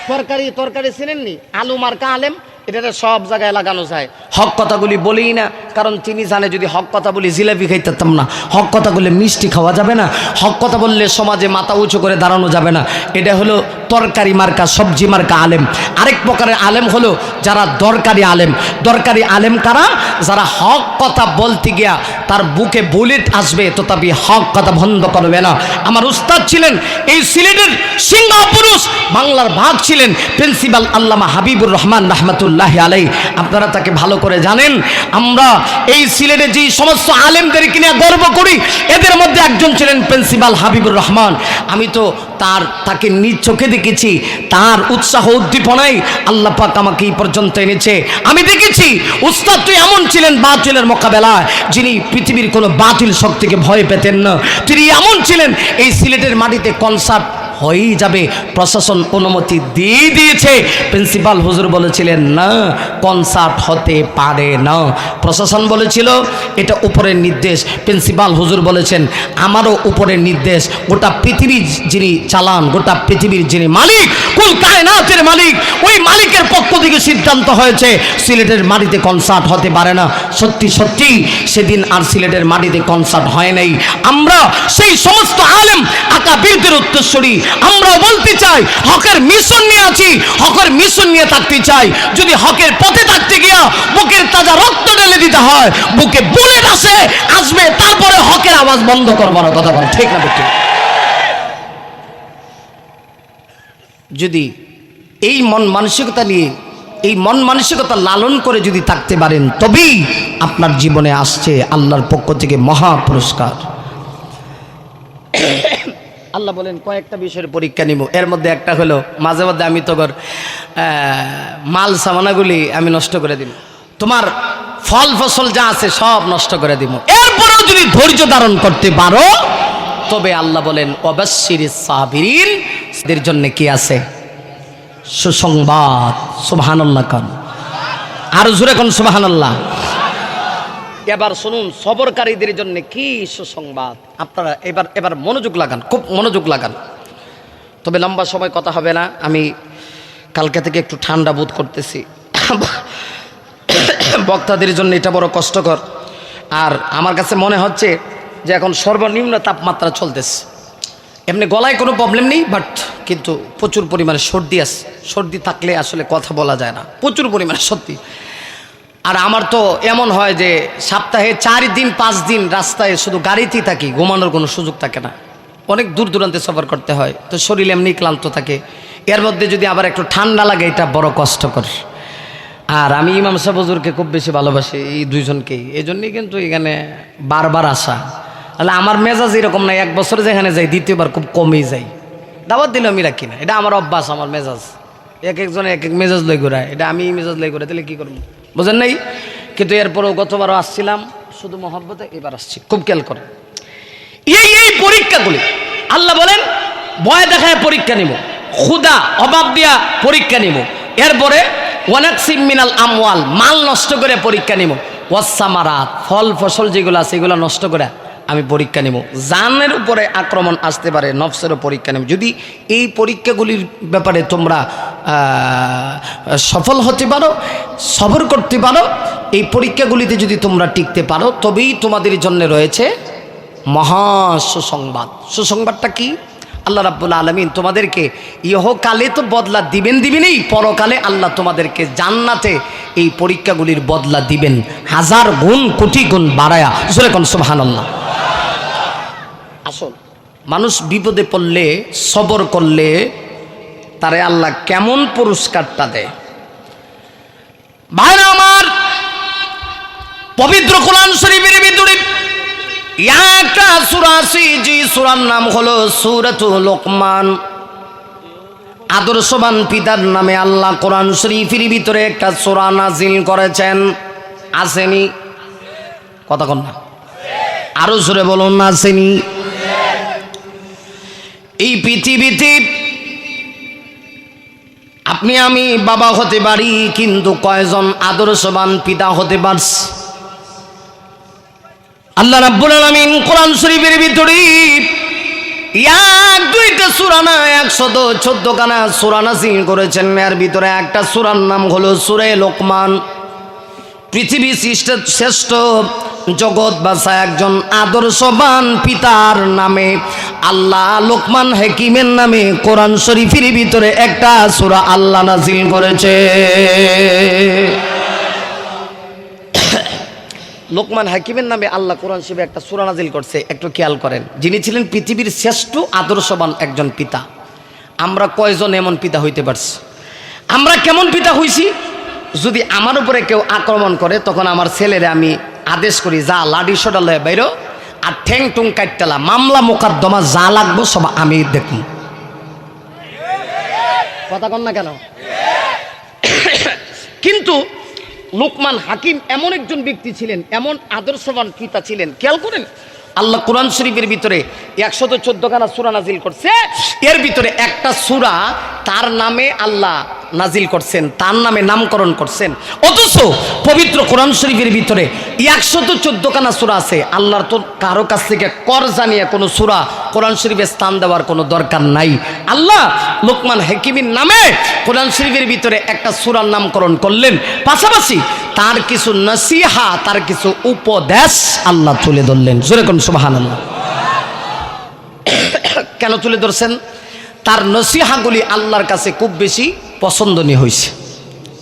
তরকারি তরকারি চেনেননি? আলু মার্কা আলেম, এটা সব জায়গায় লাগানো যায়। হক কথাগুলি বলি না, কারণ তিনি জানে যদি হক কথা বলি জিলাপি খাইতাম না, হক কথা বললে মিষ্টি খাওয়া যাবে না, হক কথা বললে সমাজে মাথা উঁচু করে দাঁড়ানো যাবে না। এটা হলো তরকারি মার্কা, সবজি মার্কা আলেম। আরেক প্রকারের আলেম হলো যারা দরকারি আলেম। দরকারি আলেম কারা? যারা হক কথা বলতে গিয়া তার বুকে বুলেট আসবে তথাপি হক কথা বন্ধ করবে না। আমার উস্তাদ ছিলেন এই সিলেটের সিংহ পুরুষ, বাংলার ভাগ ছিলেন প্রিন্সিপাল আল্লামা হাবিবুর রহমান রহমতুল্লাহ আলাই। আপনারা তাকে ভালো করে জানেন। আমরা এই সিলেটে যে সমস্ত আলেমদেরকে নিয়ে গর্ব করি, এদের মধ্যে একজন ছিলেন প্রিন্সিপাল হাবিবুর রহমান। আমি তো তাকে নিজ চোখে দেখেছি। তার উৎসাহ উদ্দীপনায় আল্লাহ পাক আমাকে এই পর্যন্ত এনেছে। আমি দেখেছি উস্তাদ তো এমন ছিলেন বাতিলের মোকাবেলায়, যিনি পৃথিবীর কোনো বাতিল শক্তিকে ভয় পেতেন না। তিনি এমন ছিলেন, এই সিলেটের মাটিতে কনসার্ট হয়েই যাবে, প্রশাসন অনুমতি দিয়ে দিয়েছে। প্রিন্সিপাল হুজুর বলেছিলেন না, কনসার্ট হতে পারে না। প্রশাসন বলেছিল এটা উপরের নির্দেশ। প্রিন্সিপাল হুজুর বলেছেন আমারও উপরের নির্দেশ। গোটা পৃথিবী যিনি চালান, গোটা পৃথিবীর যিনি মালিক, কুল কায়নাতের মালিক, ওই মালিকের পক্ষ থেকে সিদ্ধান্ত হয়েছে সিলেটের মাটিতে কনসার্ট হতে পারে না। সত্যি সত্যি সেদিন আর সিলেটের মাটিতে কনসার্ট হয় নাই। আমরা সেই সমস্ত আলেম আকাবিরদের উত্তরসূরি, আমরাও বলতে চাই হকের মিশন নিয়ে আছি, হকের মিশন নিয়ে থাকতে চাই। যদি হকের পথে থাকতে গিয়া বুকের তাজা রক্ত ঢেলে দিতে হয়, বুকে বুলেট আসবে, তারপরে হকের আওয়াজ বন্ধ করবার কথা বল। ঠিক না বেঠিক? যদি এই মন মানসিকতা নিয়ে, এই মন মানসিকতা লালন করে যদি থাকতে পারেন, তবেই আপনার জীবনে আসছে আল্লাহর পক্ষ থেকে মহা পুরস্কার। আল্লাহ বলেন কয়েকটা বিষয়ের পরীক্ষা নিব। এর মধ্যে একটা হলো মাঝে মধ্যে আমি তোর মাল সামানাগুলি আমি নষ্ট করে দিব, তোমার ফল ফসল যা আছে সব নষ্ট করে দিব। এরপরেও যদি ধৈর্য ধারণ করতে পারো, তবে আল্লাহ বলেন ওয়াবাশশিরিস সাবিরিন, এদের জন্য কি আছে? সুসংবাদ। সুবহানাল্লাহ কান, আর জোরে কোন সুবহানাল্লাহ। এবার শুনুন সবরকারীদের জন্য কি সুসংবাদ। আপনারা এবার মনোযোগ লাগান, খুব মনোযোগ লাগান। তবে লম্বা সময় কথা হবে না, আমি কালকে থেকে একটু ঠান্ডা বোধ করতেছি। বক্তাদের জন্য এটা বড় কষ্টকর। আর আমার কাছে মনে হচ্ছে যে এখন সর্বনিম্ন তাপমাত্রা চলতেছে। এমনি গলায় কোনো প্রবলেম নেই, বাট কিন্তু প্রচুর পরিমাণে সর্দি আছে। সর্দি থাকলে আসলে কথা বলা যায় না, প্রচুর পরিমাণে সত্যি। আর আমার তো এমন হয় যে সপ্তাহে 4 দিন 5 দিন রাস্তায় শুধু গাড়িতেই থাকি, ঘুমানোর কোনো সুযোগ থাকে না। অনেক দূর দূরান্তে সফর করতে হয়, তো শরীর এমনি ক্লান্ত থাকে। এর মধ্যে যদি আবার একটু ঠান্ডা লাগে, এটা বড় কষ্টকর। আর আমি ইমাম সাহেব হুজুরকে খুব বেশি ভালোবাসি, এই দুইজনকেই। এই জন্যই কিন্তু এখানে বারবার আসা। তাহলে আমার মেজাজ এরকম নাই, 1 বছর যেখানে যাই দ্বিতীয়বার খুব কমেই যাই। দাওয়াত দিলে আমি রাখি না, এটা আমার অভ্যাস, আমার মেজাজ। একজনে এক মেজাজ লই ঘুরায়, এটা আমি মেজাজ লই ঘুরাই, তাহলে কী করবো বুঝেন নাই? কিন্তু এরপরেও গতবারও আসছিলাম শুধু মহব্বতে, এবার আসছি। খুব খেয়াল করে এই পরীক্ষাগুলি আল্লাহ বলেন ভয় দেখায় পরীক্ষা নিব, ক্ষুদা অভাব দিয়া পরীক্ষা নিব, এরপরে ওয়ানাকসিম মিনাল আমওয়াল, মাল নষ্ট করে পরীক্ষা নিব, ওয়াসসামারাত, ফল ফসল যেগুলো আছে এগুলো নষ্ট করে আমি পরীক্ষা নিব। জানের উপরে আক্রমণ আসতে পারে, নফসেরও পরীক্ষা নেব। যদি এই পরীক্ষাগুলির ব্যাপারে তোমরা সফল হতে পারো, সবর করতে পারো, এই পরীক্ষাগুলিতে যদি তোমরা টিকতে পারো, তবেই তোমাদের জন্য রয়েছে মহা সুসংবাদ। সুসংবাদটা কি? আল্লাহ রাব্বুল আলামিন তোমাদেরকে ইহকালে তো বদলা দিবেনই, পরকালে আল্লাহ তোমাদেরকে জান্নাতে এই পরীক্ষাগুলির বদলা দিবেন হাজার গুণ কোটি গুণ বাড়ায়া। জোরে কোন সুবহানাল্লাহ। আসল মানুষ বিপদে পড়লে সবর করলে তারে আল্লাহ কেমন পুরস্কারটা দেয়। ভাইরা আমার, পবিত্র কোরআন শরীফের ভিতরে একটা সূরা আছে, যে সূরার নাম হলো সূরাতুল লোকমান। আদর্শবান পিতার নামে আল্লাহ কোরআন শরীফের ভিতরে একটা সূরা নাজিল করেছেন। আসেনি? কথা কন না, আরো জোরে বলুন না, আসেনি? এই পৃথিবীতে আপনি আমি বাবা হতে পারি, কিন্তু কয়জন আদর্শবান পিতা হতে পারছে? আল্লাহ রাব্বুল আলামিন কোরআন শরীফের ভিতরে এক দুইটা সূরা না 114 খানা সূরা নাযিল করেছেন। এর ভিতরে একটা সূরার নাম হলো সূরা লোকমান। পৃথিবীর শ্রেষ্ঠ জগৎ বাসা একজন আদর্শবান পিতার নামে আল্লাহ লোকমান হাকিমের নামে কোরআন শরীফের ভিতরে একটা সূরা আল্লাহ নাযিল করেছে। লোকমান হাকিমের নামে আল্লাহ কোরআন শরীফে একটা সূরা নাযিল করছে। একটু খেয়াল করেন, যিনি ছিলেন পৃথিবীর শ্রেষ্ঠ আদর্শবান একজন পিতা। আমরা কয়জন এমন পিতা হইতে পারছি? আমরা কেমন পিতা হইছি? যদি আমার উপরে কেউ আক্রমণ করে তখন আমার ছেলেরে আমি আদেশ করি, যা লাডি সোডা লয়ে বাইরো, আর ঠ্যাং টুং কাটতেলা, মামলা মোকদ্দমা যা লাগবো সব আমি দেখুন। কথা কন না কেন? কিন্তু লোকমান হাকিম এমন একজন ব্যক্তি ছিলেন, এমন আদর্শবান পিতা ছিলেন। খেয়াল করেন, আল্লাহ কোরআন শরীফের ভিতরে 114 খানা সূরা নাজিল করছে। এর ভিতরে একটা সূরা তার নামে আল্লাহ নাজিল করছেন, তার নামে নামকরণ করছেন। অথচ পবিত্র কোরআন শরীফের ভিতরে 114 খানা সূরা আছে। আল্লাহর তো কারো কাছ থেকে কর জানিয়ে কোনো সূরা কোরআন শরীফে স্থান দেওয়ার কোনো দরকার নাই। আল্লাহ লোকমান হাকিমের নামে কোরআন শরীফের ভিতরে একটা সূরার নামকরণ করলেন, পাশাপাশি তার কিছু নসিহা, তার কিছু উপদেশ আল্লাহ তুলে ধরলেন। জোরে কোন সুবহানাল্লাহ। কেন তুলে ধরছেন? তার নসিহাগুলি আল্লাহর কাছে খুব বেশি পছন্দনীয় হয়েছে,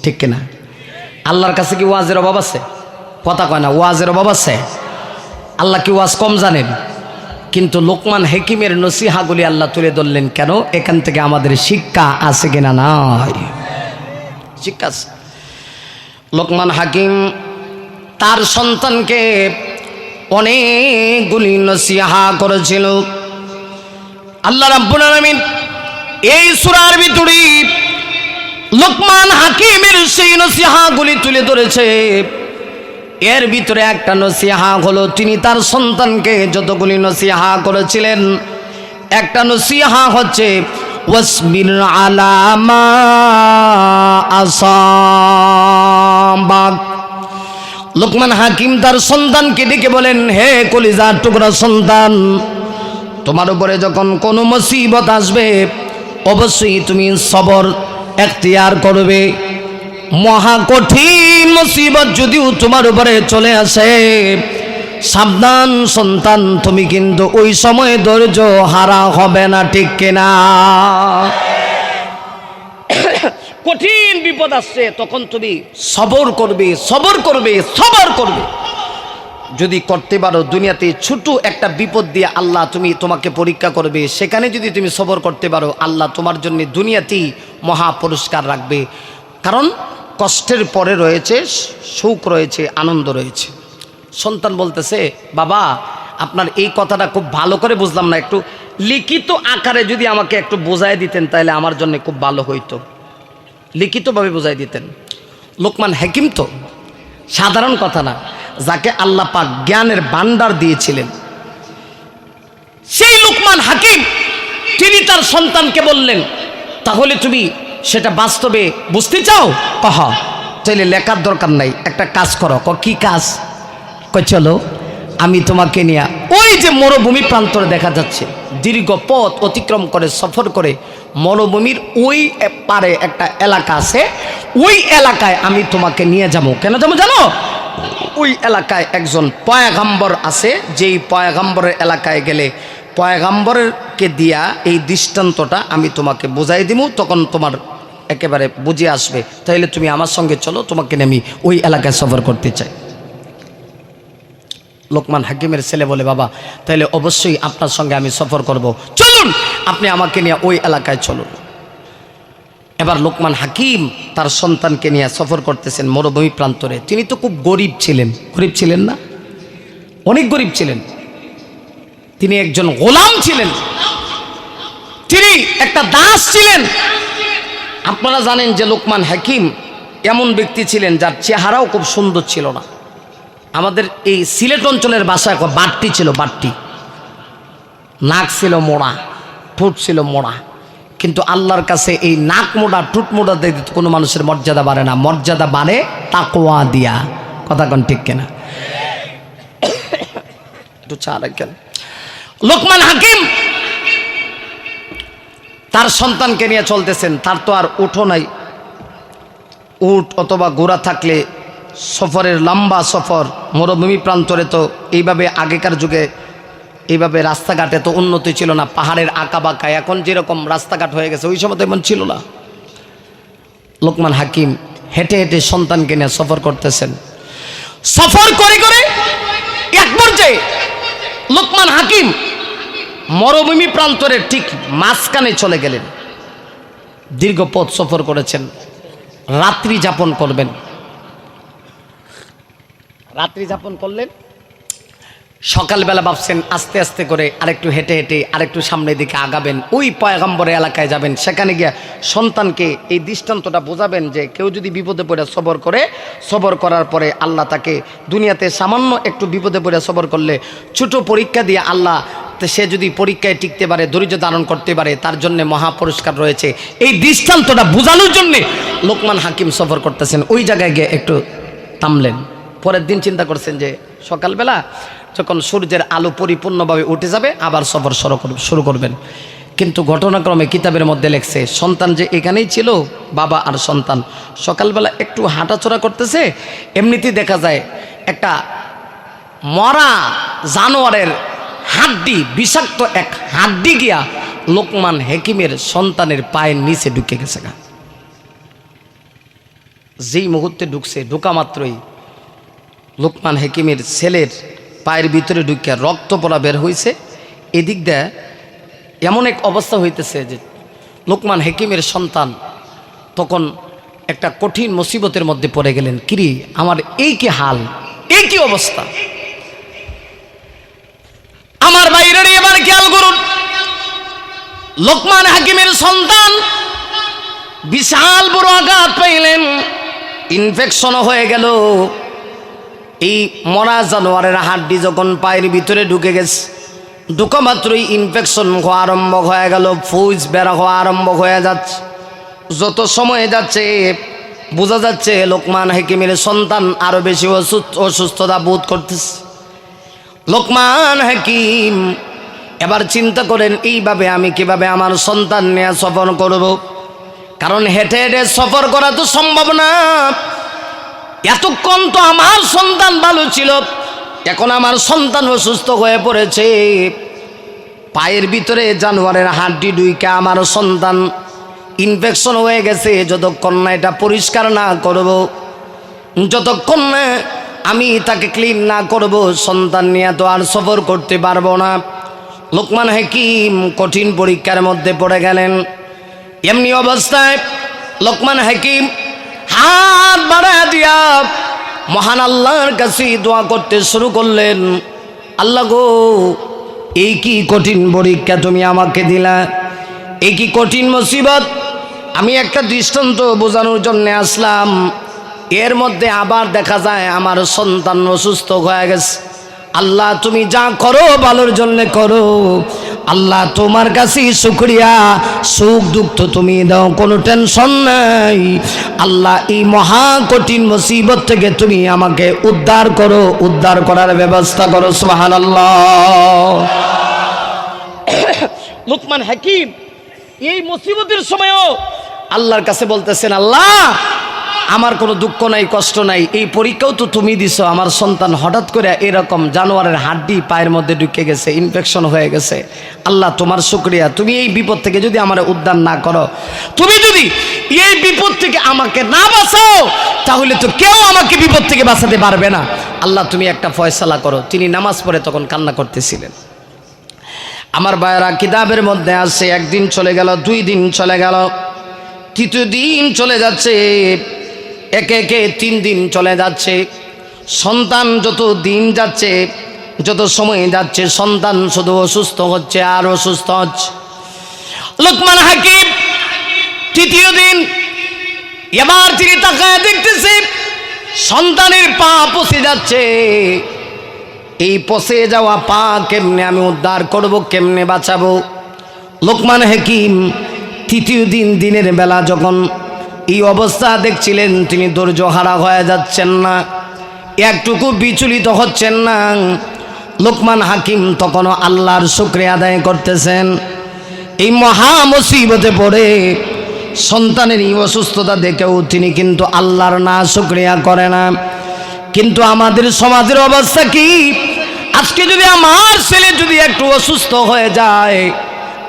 ঠিক কিনা? আল্লাহর কাছে কি ওয়াজের অভাব আছে? কথা কয় না, ওয়াজের অভাব আছে? আল্লাহ কি ওয়াজ কম জানেন? কিন্তু লোকমান হাকিমের নসিহাগুলি আল্লাহ তুলে ধরলেন কেন? এখান থেকে আমাদের শিক্ষা আছে কিনা? নাই, শিক্ষা আছে। লোকমান হাকিম তার সন্তানকে অনেকগুলি নসিহা করেছিল। আল্লাহ রাব্বুল আলামিন এই সূরার ভিতরে লোকমান হাকিমের সেই নসিহাগুলি তুলে ধরেছে। এর ভিতরে একটা নসিহা হলো, তিনি তার সন্তানকে যতগুলি নসিহা করেছিলেন, একটা নসিহা হচ্ছে ওয়াসবির আলা মা আসাবাক। লোকমান হাকিম তার সন্তানকে ডেকে বলেন, হে কলিজার টুকরা সন্তান, তোমার উপরে যখন কোনো মুসিবত আসবে অবশ্যই তুমি সবর এখতিয়ার করবে। মহা কঠিন মুসিবত যদিও তোমার উপরে চলে আসে, সাবধান সন্তান, তুমি কিন্তু ওই সময় ধৈর্য হারা হবে না, ঠিক কিনা? কঠিন বিপদ আসছে তখন তুমি সবর করবে, সবর করবে, সবর করবে। যদি করতে পারো, দুনিয়াতে ছোট একটা বিপদ দিয়ে আল্লাহ তোমাকে পরীক্ষা করবে, সেখানে যদি তুমি সবর করতে পারো, আল্লাহ তোমার জন্য দুনিয়াতেই মহা পুরস্কার রাখবে। কারণ কষ্টের পরে রয়েছে সুখ, রয়েছে আনন্দ রয়েছে। সন্তান বলতেছে, বাবা আপনার এই কথাটা খুব ভালো করে বুঝলাম না, একটু লিখিত আকারে যদি আমাকে একটু বোঝাই দিতেন তাহলে আমার জন্য খুব ভালো হইতো। লিখিতভাবে বোঝাই দিতেন। লোকমান হাকিম তো সাধারণ কথা না, যাকে আল্লাহ পাক জ্ঞানের ভান্ডার দিয়েছিলেন, সেই লোকমান হাকিম তিনি তার সন্তানকে বললেন, তাহলে তুমি সেটা বাস্তবে বুঝতে চাও? কহ তাহলে লেখার দরকার নাই, একটা কাজ করো। কি কাজ? চলো আমি তোমাকে নিয়ে ওই যে মরুভূমি প্রান্তরে দেখা যাচ্ছে, দীর্ঘ পথ অতিক্রম করে সফর করে মরুভূমির ওই পারে একটা এলাকা আছে, ওই এলাকায় আমি তোমাকে নিয়ে যাবো। কেন যাবো জানো? ওই এলাকায় একজন পয়গাম্বর আছে, যেই পয়গাম্বরের এলাকায় গেলে পয়গাম্বরকে দিয়া এই দৃষ্টান্তটা আমি তোমাকে বুঝাই দিব, তখন তোমার একেবারে বুঝে আসবে। তাইলে তুমি আমার সঙ্গে চলো, তোমাকে নিয়ে আমি ওই এলাকায় সফর করতে চাই। লোকমান হাকিমের ছেলে বলে, বাবা তাইলে অবশ্যই আপনার সঙ্গে আমি সফর করব, চলুন আপনি আমাকে নিয়ে ওই এলাকায় চলুন। এবার লোকমান হাকিম তার সন্তানকে নিয়ে সফর করতেছেন মরুভূমি প্রান্তরে। তিনি তো খুব গরিব ছিলেন, গরিব ছিলেন না, অনেক গরিব ছিলেন। তিনি একজন গোলাম ছিলেন, তিনি একটা দাস ছিলেন। আপনারা জানেন যে লোকমান হাকিম এমন ব্যক্তি ছিলেন যার চেহারাও খুব সুন্দর ছিল না। আমাদের এই সিলেট অঞ্চলের ভাষায় বাট্টি ছিল, বাট্টি, নাক ছিল মোড়া, ঠোঁট ছিল মোড়া। কিন্তু আল্লাহর কাছে এই নাক মোড়া ঠোঁট মোড়া দিয়ে কোনো মানুষের মর্যাদা বাড়ে না, মর্যাদা বাড়ে তাকওয়া দিয়া। কথা কোন ঠিক কিনা? একটু চা রাখেন। লোকমান হাকিম তার সন্তানকে নিয়ে চলতেছেন। তার তো আর উঠো নাই, উট অথবা ঘোড়া থাকলে সফরের লম্বা সফর, মরুভূমি প্রান্তরে তো এইভাবে আগেকার যুগে এইভাবে রাস্তাঘাটে তো উন্নতি ছিল না, পাহাড়ের আঁকা বাঁকা এখন যেরকম রাস্তাঘাট হয়ে গেছে ওই সময় তো এমন ছিল না। লোকমান হাকিম হেঁটে হেঁটে সন্তানকে নিয়ে সফর করতেছেন। সফর করে করে এক পর্যায়ে লোকমান হাকিম মরুভূমি প্রান্তরের ঠিক মাঝখানে চলে গেলেন। দীর্ঘ পথ সফর করেছেন, রাত্রি যাপন করবেন। রাত্রি যাপন করলেন, সকালবেলা ভাবছেন আস্তে আস্তে করে আরেকটু হেঁটে হেঁটে আরেকটু সামনের দিকে আগাবেন, ওই পয়গম্বরের এলাকায় যাবেন। সেখানে গিয়ে সন্তানকে এই দৃষ্টান্তটা বোঝাবেন যে কেউ যদি বিপদে পড়ে সবর করে, সবর করার পরে আল্লাহ তাকে দুনিয়াতে সামান্য একটু বিপদে পড়ে সবর করলে ছোট পরীক্ষা দিয়ে আল্লাহ সে যদি পরীক্ষায় টিকতে পারে, ধৈর্য ধারণ করতে পারে, তার জন্য মহা পুরস্কার রয়েছে। এই দৃষ্টান্তটা বোঝানোর জন্যে লোকমান হাকিম সফর করতেছেন। ওই জায়গায় গিয়ে একটু থামলেন। পরের দিন চিন্তা করছেন যে সকালবেলা যখন সূর্যের আলো পরিপূর্ণভাবে উঠে যাবে আবার সফর শুরু করবেন। কিন্তু ঘটনাক্রমে কিতাবের মধ্যে লেখছে সন্তান যে এখানেই ছিল, বাবা আর সন্তান সকালবেলা একটু হাঁটাচড়া করতেছে, এমনিতেই দেখা যায় একটা মরা জানোয়ারের হাড্ডি, বিষাক্ত এক হাড্ডি গিয়া লোকমান হাকিমের সন্তানের পায়ের নিচে ঢুকে গেছে। যেই মুহূর্তে ঢুকছে, ঢোকা মাত্রই লোকমান হাকিমের ছেলের পায়ের ভিতরে ঢুকে রক্ত পড়া বের হয়েছে। এদিক দিয়ে এমন এক অবস্থা হইতেছে যে লোকমান হাকিমের সন্তান তখন একটা কঠিন মুসিবতের মধ্যে পড়ে গেলেন। কিরে আমার এই কি হাল, এই কি অবস্থা? আমার বাইরে এবার খেয়াল করুন, লোকমান হাকিমের সন্তান বিশাল বড় আঘাত পাইলেন, ইনফেকশন হয়ে গেল। এই মরা জানোয়ারের হাড্ডি যখন পায়ের ভিতরে ঢুকে গেছে, ঢুকা মাত্রই ইনফেকশন হওয়া আরম্ভ হয়ে গেল, ফুজ বের হওয়া আরম্ভ হয়ে যাচ্ছে। যত সময় যাচ্ছে বোঝা যাচ্ছে লোকমান হাকিমের সন্তান আরো বেশি অসুস্থতা বোধ করতেছে। লোকমান হাকিম এবার চিন্তা করেন, এইভাবে আমি কিভাবে আমার সন্তান নিয়ে সফর করব? কারণ হেঁটে হেঁটে সফর করা তো সম্ভব না। এতক্ষণ তো আমার সন্তান ভালো ছিল, এখন আমার সন্তান অসুস্থ হয়ে পড়েছে। পায়ের ভিতরে জানোয়ারের হাড্ডি ঢুইকা আমার সন্তান ইনফেকশন হয়ে গেছে। যতক্ষণ না এটা পরিষ্কার না করব, যতক্ষণ না আমি তাকে ক্লিন না করব, সন্তান নিয়ে তো আর সফর করতে পারবো না। লোকমান হাকিম কঠিন পরীক্ষার মধ্যে পড়ে গেলেন। এমনি অবস্থায় লোকমান হাকিম হাত বাড়া দিয়া মহান আল্লাহর কাছে দোয়া করতে শুরু করলেন, আল্লাহ গো, এই কি কঠিন পরীক্ষা তুমি আমাকে দিলা, এই কি কঠিন মুসিবত। আমি একটা দৃষ্টান্ত বোঝানোর জন্য আসলাম, এর মধ্যে আবার দেখা যায় আমার সন্তান অসুস্থ হয়ে গেছে। আল্লাহ তুমি যা করো ভালোর জন্য করো, আল্লাহ তোমার কাছে শুকরিয়া, সুখ দুঃখ তো তুমি দাও, কোনো টেনশন নাই। আল্লাহ এই মহা কঠিন মুসিবত থেকে তুমি আমাকে উদ্ধার করো, উদ্ধার করার ব্যবস্থা করো। সুবহানাল্লাহ। লোকমান হাকিম এই মুসিবতের সময়ও আল্লাহর কাছে বলতেছেন, আল্লাহ আমার কোনো দুঃখ নাই কষ্ট নাই, এই পরীক্ষাও তো তুমি দিছো। আমার সন্তান হঠাৎ করে এরকম জানোয়ারের হাড্ডি পায়ের মধ্যে ঢুকে গেছে, ইনফেকশন হয়ে গেছে। আল্লাহ তোমার শুকরিয়া, তুমি এই বিপদ থেকে যদি আমার উদ্ধার না করো, তুমি যদি এই বিপদ থেকে আমাকে না বাঁচাও, তাহলে তো কেউ আমাকে বিপদ থেকে বাঁচাতে পারবে না। আল্লাহ তুমি একটা ফয়সালা করো। তিনি নামাজ পড়ে তখন কান্না করতেছিলেন। আমার ভাইয়েরা, কিতাবের মধ্যে আছে একদিন চলে গেল, 2 দিন চলে গেল, 3য় দিন চলে যাচ্ছে, একে একে 3 দিন চলে যাচ্ছে। সন্তান যত দিন যাচ্ছে, যত সময় যাচ্ছে, সন্তান শুধু অসুস্থ হচ্ছে আর অসুস্থ হচ্ছে। লোকমান হাকিম 3য় দিন এবার তিনি তাকায় দেখতেছে সন্তানের পা পচে যাচ্ছে। এই পচে যাওয়া পা কেমনে আমি উদ্ধার করব, কেমনে বাঁচাবো? লোকমান হাকিম 3য় দিন দিনের বেলা যখন এই অবস্থা দেখছিলেন, তিনি ধৈর্য হারা হয়ে যাচ্ছেন না, একটুকু বিচলিত হচ্ছেন না। লোকমান হাকিম তখনও আল্লাহর শুকরিয়া আদায় করতেছেন। এই মহা মুসিবতে পড়ে সন্তানের এই অসুস্থতা দেখেও তিনি কিন্তু আল্লাহর না শুকরিয়া করে না। কিন্তু আমাদের সমাজের অবস্থা কি? আজকে যদি আমার ছেলে যদি একটু অসুস্থ হয়ে যায়,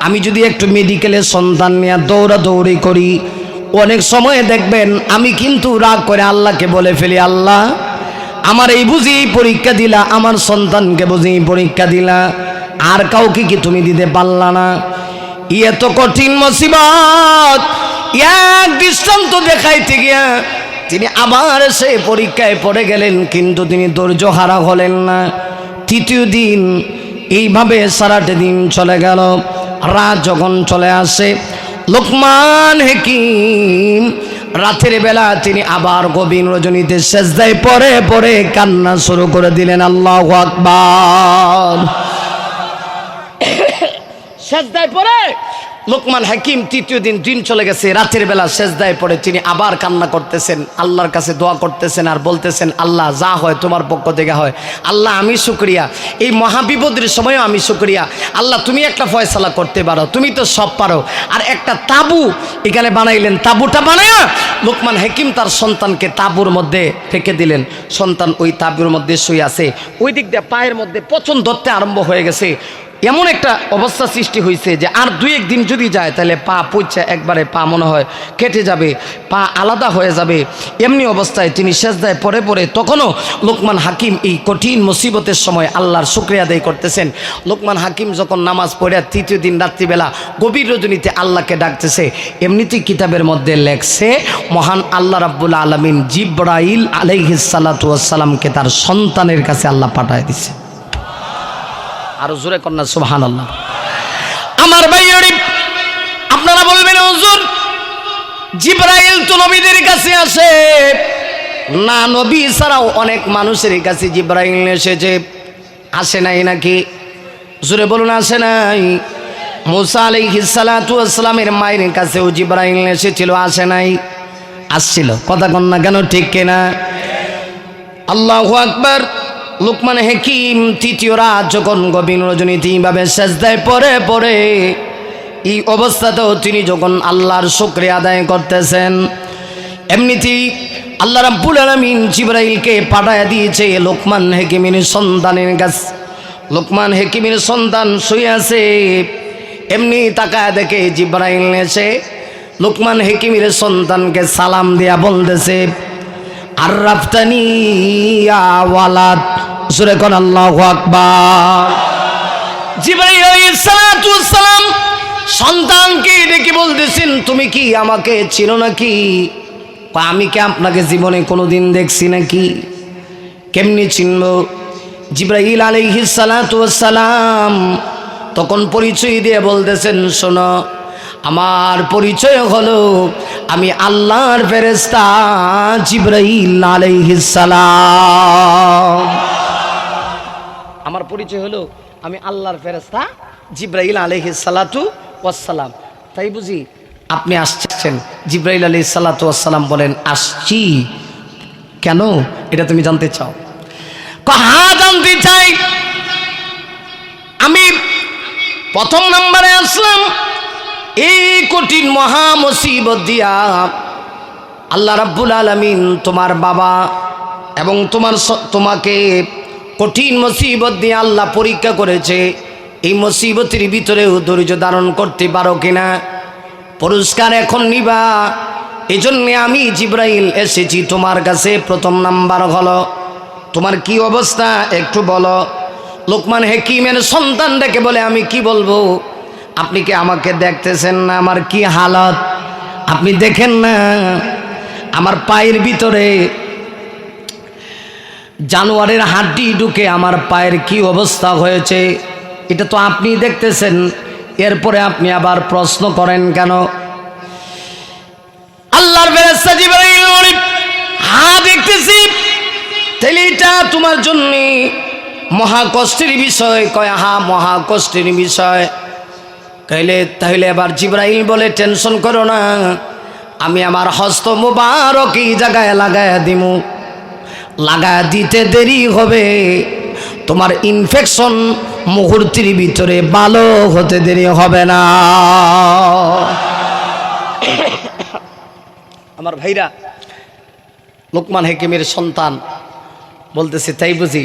আমি যদি একটু মেডিকেলে সন্তান নিয়ে দৌড়াদৌড়ি করি, অনেক সময় দেখবেন আমি কিন্তু রাগ করে আল্লাহকে বলে ফেলি, আল্লাহ আমার এই বুঝি পরীক্ষা দিলা, আমার সন্তানকে বুঝি পরীক্ষা দিলা, আর কাউকে কি তুমি দিতে পারলা না? এত কঠিন মুসিবত এক দৃষ্টান্ত দেখাইতে গিয়া তিনি আবার সে পরীক্ষায় পড়ে গেলেন, কিন্তু তিনি ধৈর্য হারা হলেন না। 3য় দিন এইভাবে সারাটা দিন চলে গেল। রাত যখন চলে আসে, লোকমান হাকিম রাতের বেলা তিনি আবার গভীর রজনীতে সেজদায় পড়ে পড়ে কান্না শুরু করে দিলেন। আল্লাহু আকবার। সেজদায় পড়ে লোকমান হাকিম 3য় দিন চলে গেছে, রাতের বেলা সেজদায় পড়ে তিনি আবার কান্না করতেছেন, আল্লাহর কাছে দোয়া করতেছেন আর বলতেছেন, আল্লাহ যা হয় তোমার পক্ষ থেকে হয়। আল্লাহ আমি শুকরিয়া, এই মহাবিপদের সময়ও আমি শুকরিয়া। আল্লাহ তুমি একটা ফয়সালা করতে পারো, তুমি তো সব পারো। আর একটা তাবু এখানে বানাইলেন, তাবুটা বানায়া লোকমান হাকিম তার সন্তানকে তাবুর মধ্যে ফেঁকে দিলেন। সন্তান ওই তাবুর মধ্যে শুয়ে আছে। ওই দিক দিয়ে পায়ের মধ্যে পচন ধরতে আরম্ভ হয়ে গেছে। এমন একটা অবস্থা সৃষ্টি হয়েছে যে আর 2-1 দিন যদি যায় তাহলে পা পচে একবারে পা মনে হয় কেটে যাবে, পা আলাদা হয়ে যাবে। এমনি অবস্থায় তিনি সেজদায় পড়ে পড়ে তখনও লোকমান হাকিম এই কঠিন মুসিবতের সময় আল্লাহর শুকরিয়া আদায় করতেছেন। লোকমান হাকিম যখন নামাজ পড়ে 3য় দিন রাত্রিবেলা গভীর রজনীতে আল্লাহকে ডাকতেছে, এমনিতেই কিতাবের মধ্যে লেখছে মহান আল্লাহ রাব্বুল আলামিন জিবরাইল আলাইহিস সালাতু ওয়াস সালামকে তার সন্তানের কাছে আল্লাহ পাঠায় দিছে। আরো জোরে কন্যা সুবহানাল্লাহ। আমার ভাইয়েরা, আপনারা বলবেন হুজুর জিবরাইল তো নবীদের কাছে আসে না? নবী ছাড়াও অনেক মানুষের কাছে জিবরাইল এসেছে, আসে নাই নাকি? জোরে বলুন, আসে নাই? মুসা আলাইহিস সালাতু ওয়াস সালামের মায়ের কাছেও জিবরাইল এসেছিল, আসে নাই? আসছিল। কথা কন না কেন, ঠিক কিনা? আল্লাহু আকবার। লোকমান হাকিম 3য় রাত যখন গভীর রজনীতে এইভাবে সেজদায় পড়ে পড়ে এই অবস্থাতেও তিনি যখন আল্লাহর শুকরিয়া আদায় করতেছেন, এমনিতেই আল্লাহ রাব্বুল আলামিন জিবরাইলকে পাঠায় দিয়েছে লোকমান হাকিমের সন্তানের কাছে। লোকমান হাকিমের সন্তান শুয়ে আছে, এমনি তাকায় দেখে জিবরাইল এসে লোকমান হাকিমের সন্তানকে সালাম দিয়া বলতেছে, আররাফতানি ইয়া ওয়ালাদ। সূরা কোন আল্লাহু আকবার। জিবরাইল আলাইহিস সালাতু ওয়াস সালাম সন্তানকে ডেকে বলতেছেন, তুমি কি আমাকে চিনো নাকি? আমি কি আপনাকে জীবনে কোনোদিন দেখছি নাকি? কেমনি চিনব? জিবরাইল আলাইহিস সালাতু ওয়াস সালাম তখন পরিচয় দিয়ে বলতেছেন, শোনো আমার পরিচয় হলো আমি আল্লাহর ফেরেশতা জিবরাইল আলাইহিস সালাম। আমার পরিচয় হলো আমি আল্লাহর ফেরেশতা জিবরাইল আলাইহিস সালাতু ওয়াস সালাম। তাই বুঝি আপনি আসছেন? জিবরাইল আলাইহিস সালাতু ওয়াস সালাম বলেন, আসছি কেন এটা তুমি জানতে চাও? হ্যাঁ জানতে চাই। আমি প্রথম নম্বরে আসলাম এই কঠিন মহা মুসিবত দিয়া আল্লাহ রাব্বুল আলামিন তোমার বাবা এবং তোমাকে কঠিন মুসিবত দিয়ে আল্লাহ পরীক্ষা করেছে। এই মুসিবতের ভিতরেও ধৈর্য ধারণ করতে পারো কিনা, পুরস্কার এখন নিবা। এই জন্যে আমি জিব্রাইল এসেছি তোমার কাছে। প্রথম নাম্বার হলো তোমার কি অবস্থা একটু বলো। লোকমান হাকিমের সন্তান ডেকে বলে আমি কি বলবো, আপনি কি আমাকে দেখতেছেন না আমার কি হালত? আপনি দেখেন না আমার পায়ের ভিতরে জানোয়ারের হাড্ডি ঢুকে আমার পায়ের কি অবস্থা হয়েছে, এটা তো আপনি দেখতেছেন। এরপরে আপনি আবার প্রশ্ন করেন কেন? আল্লাহর ফেরেশতা জিবরাইল বলে হ্যাঁ দেখতেছি। তাহলে এটা তোমার জন্য মহা কষ্টের বিষয়? কয় হ্যাঁ মহা কষ্টের বিষয়। তাহলে এবার জিবরাইল বলে টেনশন করো না, আমি আমার হস্ত মুবারক এই জায়গায় লাগায়া দিমু। লাগায়া দিতে দেরি হবে, তোমার ইনফেকশন মুহূর্তের ভিতরে ভালো হতে দেরি হবে না। আমার ভাইরা, লোকমান হাকিমের সন্তান বলতেছে তাই বুঝি?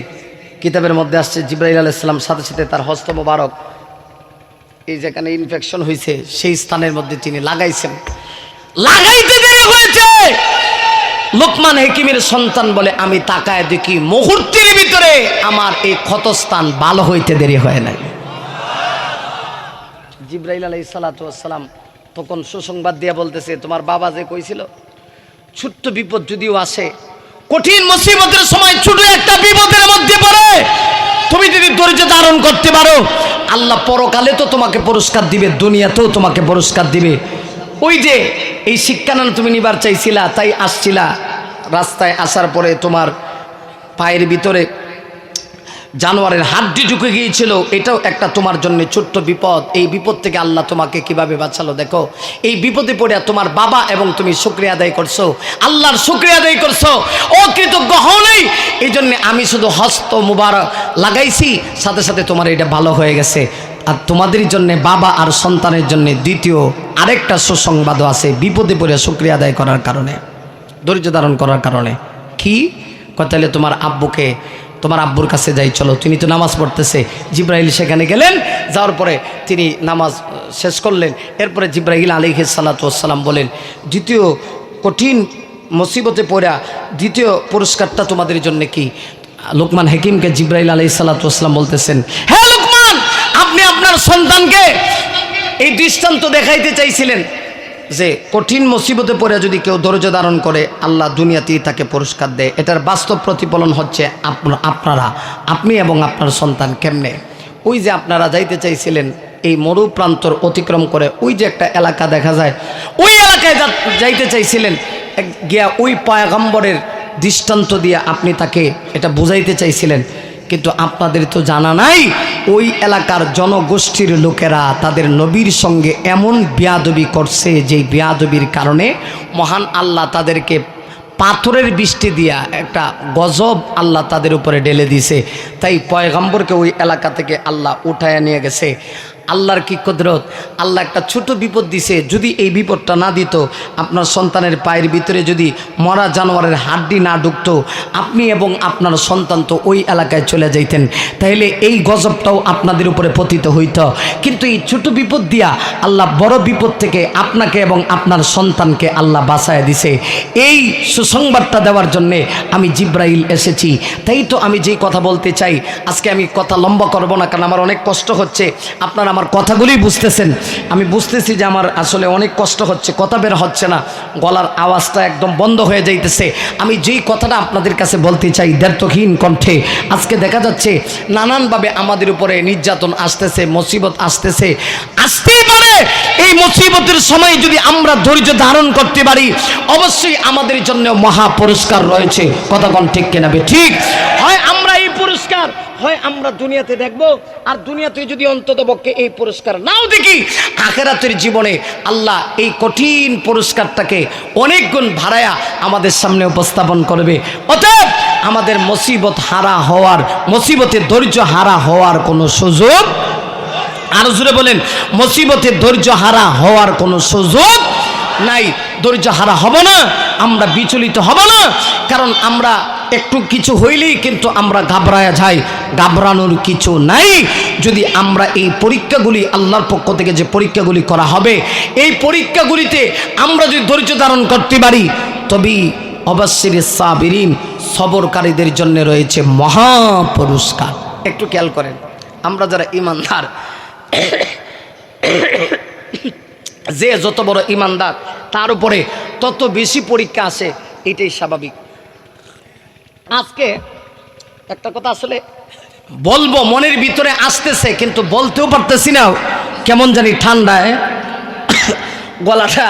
কিতাবের মধ্যে আসছে জিবরাইল আলাইহিস সালাম সাথে সাথে তার হস্ত মুবারক এই যেখানে ইনফেকশন হয়েছে সেই স্থানের মধ্যে তিনি লাগাইছেন। লাগাইতে দেরি হয়েছে। লোকমান হাকিমের সন্তান বলে আমি তাকায় দেখি মুহূর্তের ভিতরে আমার এই ক্ষতস্থান ভালো হইতে দেরি হয় নাই। জিবরাইল আলাইহিস সালাম তখন সুসংবাদ দিয়ে বলতেছে তোমার বাবা যে কইছিল ছোট্ট বিপদ যদিও আসে, কঠিন মুসিবতের সময় ছোট একটা বিপদের মধ্যে পড়ে তুমি যদি ধৈর্য ধারণ করতে পারো, আল্লাহ পরকালে তো তোমাকে পুরস্কার দিবে, দুনিয়াতেও তোমাকে পুরস্কার দিবে। ওই যে এই শিক্ষাদান তুমি নিবার চাইছিলা, তাই আসছিলা, রাস্তায় আসার পরে তোমার পায়ের ভিতরে জানোয়ারের হাড্ডি ঢুকে গিয়েছিল, এটাও একটা তোমার জন্য ছোট্ট বিপদ। এই বিপদ থেকে আল্লাহ তোমাকে কিভাবে বাঁচালো দেখো। এই বিপদে পড়ে তোমার বাবা এবং তুমি শুকরিয়া আদায় করছো, আল্লাহর শুকরিয়া আদায় করছো, অকৃতজ্ঞ হও নাই। এই জন্য আমি শুধু হস্ত মুবারক লাগাইছি, সাথে সাথে তোমার এটা ভালো হয়ে গেছে। আর তোমাদের জন্য বাবা আর সন্তানের জন্য দ্বিতীয় আরেকটা সুসংবাদও আছে, বিপদে পড়ে শুকরিয়া আদায় করার কারণে, ধৈর্য ধারণ করার কারণে। কি কথা? তোমার আব্বুকে, তোমার আব্বুর কাছে যাই চলো, তিনি তো নামাজ পড়তেছে। জিবরাইল সেখানে গেলেন, যাওয়ার পরে তিনি নামাজ শেষ করলেন। এরপরে জিবরাইল আলাইহিস সালাতু ওয়াস সালাম বলেন দ্বিতীয় কঠিন মুসিবতে পড়া দ্বিতীয় পুরস্কারটা তোমাদের জন্য কি? লোকমান হাকিমকে জিবরাইল আলাইহিস সালাতু ওয়াস সালাম বলতেছেন, হ্যাঁ লোকমান, আপনি আপনার সন্তানকে এই দৃষ্টান্ত দেখাইতে চাইছিলেন যে কঠিন মুসিবতে পড়ে যদি কেউ ধৈর্য ধারণ করে আল্লাহ দুনিয়াতেই তাকে পুরস্কার দেয়। এটার বাস্তব প্রতিফলন হচ্ছে আপনি এবং আপনার সন্তান। কেমনে? ওই যে আপনারা যাইতে চাইছিলেন এই মরু প্রান্তর অতিক্রম করে, ওই যে একটা এলাকা দেখা যায়, ওই এলাকায় যাইতে চাইছিলেন, গিয়া ওই পয়গম্বরের দৃষ্টান্ত দিয়ে আপনি তাকে এটা বুঝাইতে চাইছিলেন। কিন্তু আপনাদের তো জানা নাই ওই এলাকার জনগোষ্ঠীর লোকেরা তাদের নবীর সঙ্গে এমন বেয়াদবি করছে, যে বেয়াদবির কারণে মহান আল্লাহ তাদেরকে পাথরের বৃষ্টি দিয়া একটা গজব আল্লাহ তাদের উপরে ঢেলে দিয়েছে। তাই পয়গম্বরকে ওই এলাকা থেকে আল্লাহ উঠায় নিয়ে গেছে। আল্লাহর কি কুদরত! আল্লাহ একটা ছোট বিপদ দিছে, যদি এই বিপদটা না দিত, আপনার সন্তানের পায়ের ভিতরে যদি মরা জানোয়ারের হাড্ডি না ঢুকতো, আপনি এবং আপনার সন্তান তো ওই এলাকায় চলে যাইতেন, তাহলে এই গজবটাও আপনাদের উপরে পতিত হইত। কিন্তু এই ছোট বিপদ দিয়া আল্লাহ বড় বিপদ থেকে আপনাকে এবং আপনার সন্তানকে আল্লাহ বাঁচায় দিছে। এই সুসংবাদটা দেওয়ার জন্যে আমি জিবরাইল এসেছি। তাই তো আমি যেই কথা বলতে চাই, আজকে আমি কথা লম্বা করব না, কারণ আমার অনেক কষ্ট হচ্ছে। আপনারা আমার কথাগুলি বুঝতেছেন, আমি বুঝতেছি যে আমার আসলে অনেক কষ্ট হচ্ছে, কথা বের হচ্ছে না, গলার আওয়াজটা একদম বন্ধ হয়ে যাইতেছে। আমি যেই কথাটা আপনাদের কাছে বলতে চাই দ্ব্যর্থহীন কণ্ঠে, আজকে দেখা যাচ্ছে নানানভাবে আমাদের উপরে নির্যাতন আসতেছে, মুসিবত আসতেছে, আসতেই পারে। এই মুসিবতের সময় যদি আমরা ধৈর্য ধারণ করতে পারি, অবশ্যই আমাদের জন্য মহা পুরস্কার রয়েছে। কথা কোন ঠিক কিনা? ঠিক হয় আমরা এই পুরস্কার হয় আমরা দুনিয়াতে দেখব, আর দুনিয়াতে যদি অন্ততপক্ষে এই পুরস্কার নাও দেখি, আখিরাতের জীবনে আল্লাহ এই কঠিন পুরস্কারটাকে অনেক গুণ বাড়ায়া আমাদের সামনে উপস্থাপন করবে। অতএব আমাদের মুসিবত হারা হওয়ার, মুসিবতে ধৈর্য হারা হওয়ার কোনো সুযোগ, আরো জোরে বলেন, মুসিবতে ধৈর্য হারা হওয়ার কোনো সুযোগ নাই। ধৈর্য হারা হব না, আমরা বিচলিত হব না, কারণ আমরা একটু কিছু হইলেই কিন্তু আমরা ঘাবড়ায়া যাই। ঘাবড়ানোর কিছু নাই। যদি আমরা এই পরীক্ষাগুলি, আল্লাহর পক্ষ থেকে যে পরীক্ষাগুলি করা হবে, এই পরীক্ষাগুলিতে আমরা যদি ধৈর্য ধারণ করতে পারি, তবেই অবশ্যই সাবিরিন, সবরকারীদের জন্য রয়েছে মহা পুরস্কার। একটু খেয়াল করেন, আমরা যারা ইমানদার, যে যত বড় ইমানদার তার উপরে তত বেশি পরীক্ষা আসে, এটাই স্বাভাবিক। আজকে একটা কথা আসলে বলবো, মনের ভিতরে আসতেছে কিন্তু বলতেও পারতেছি না, কেমন জানি ঠান্ডায় গলাটা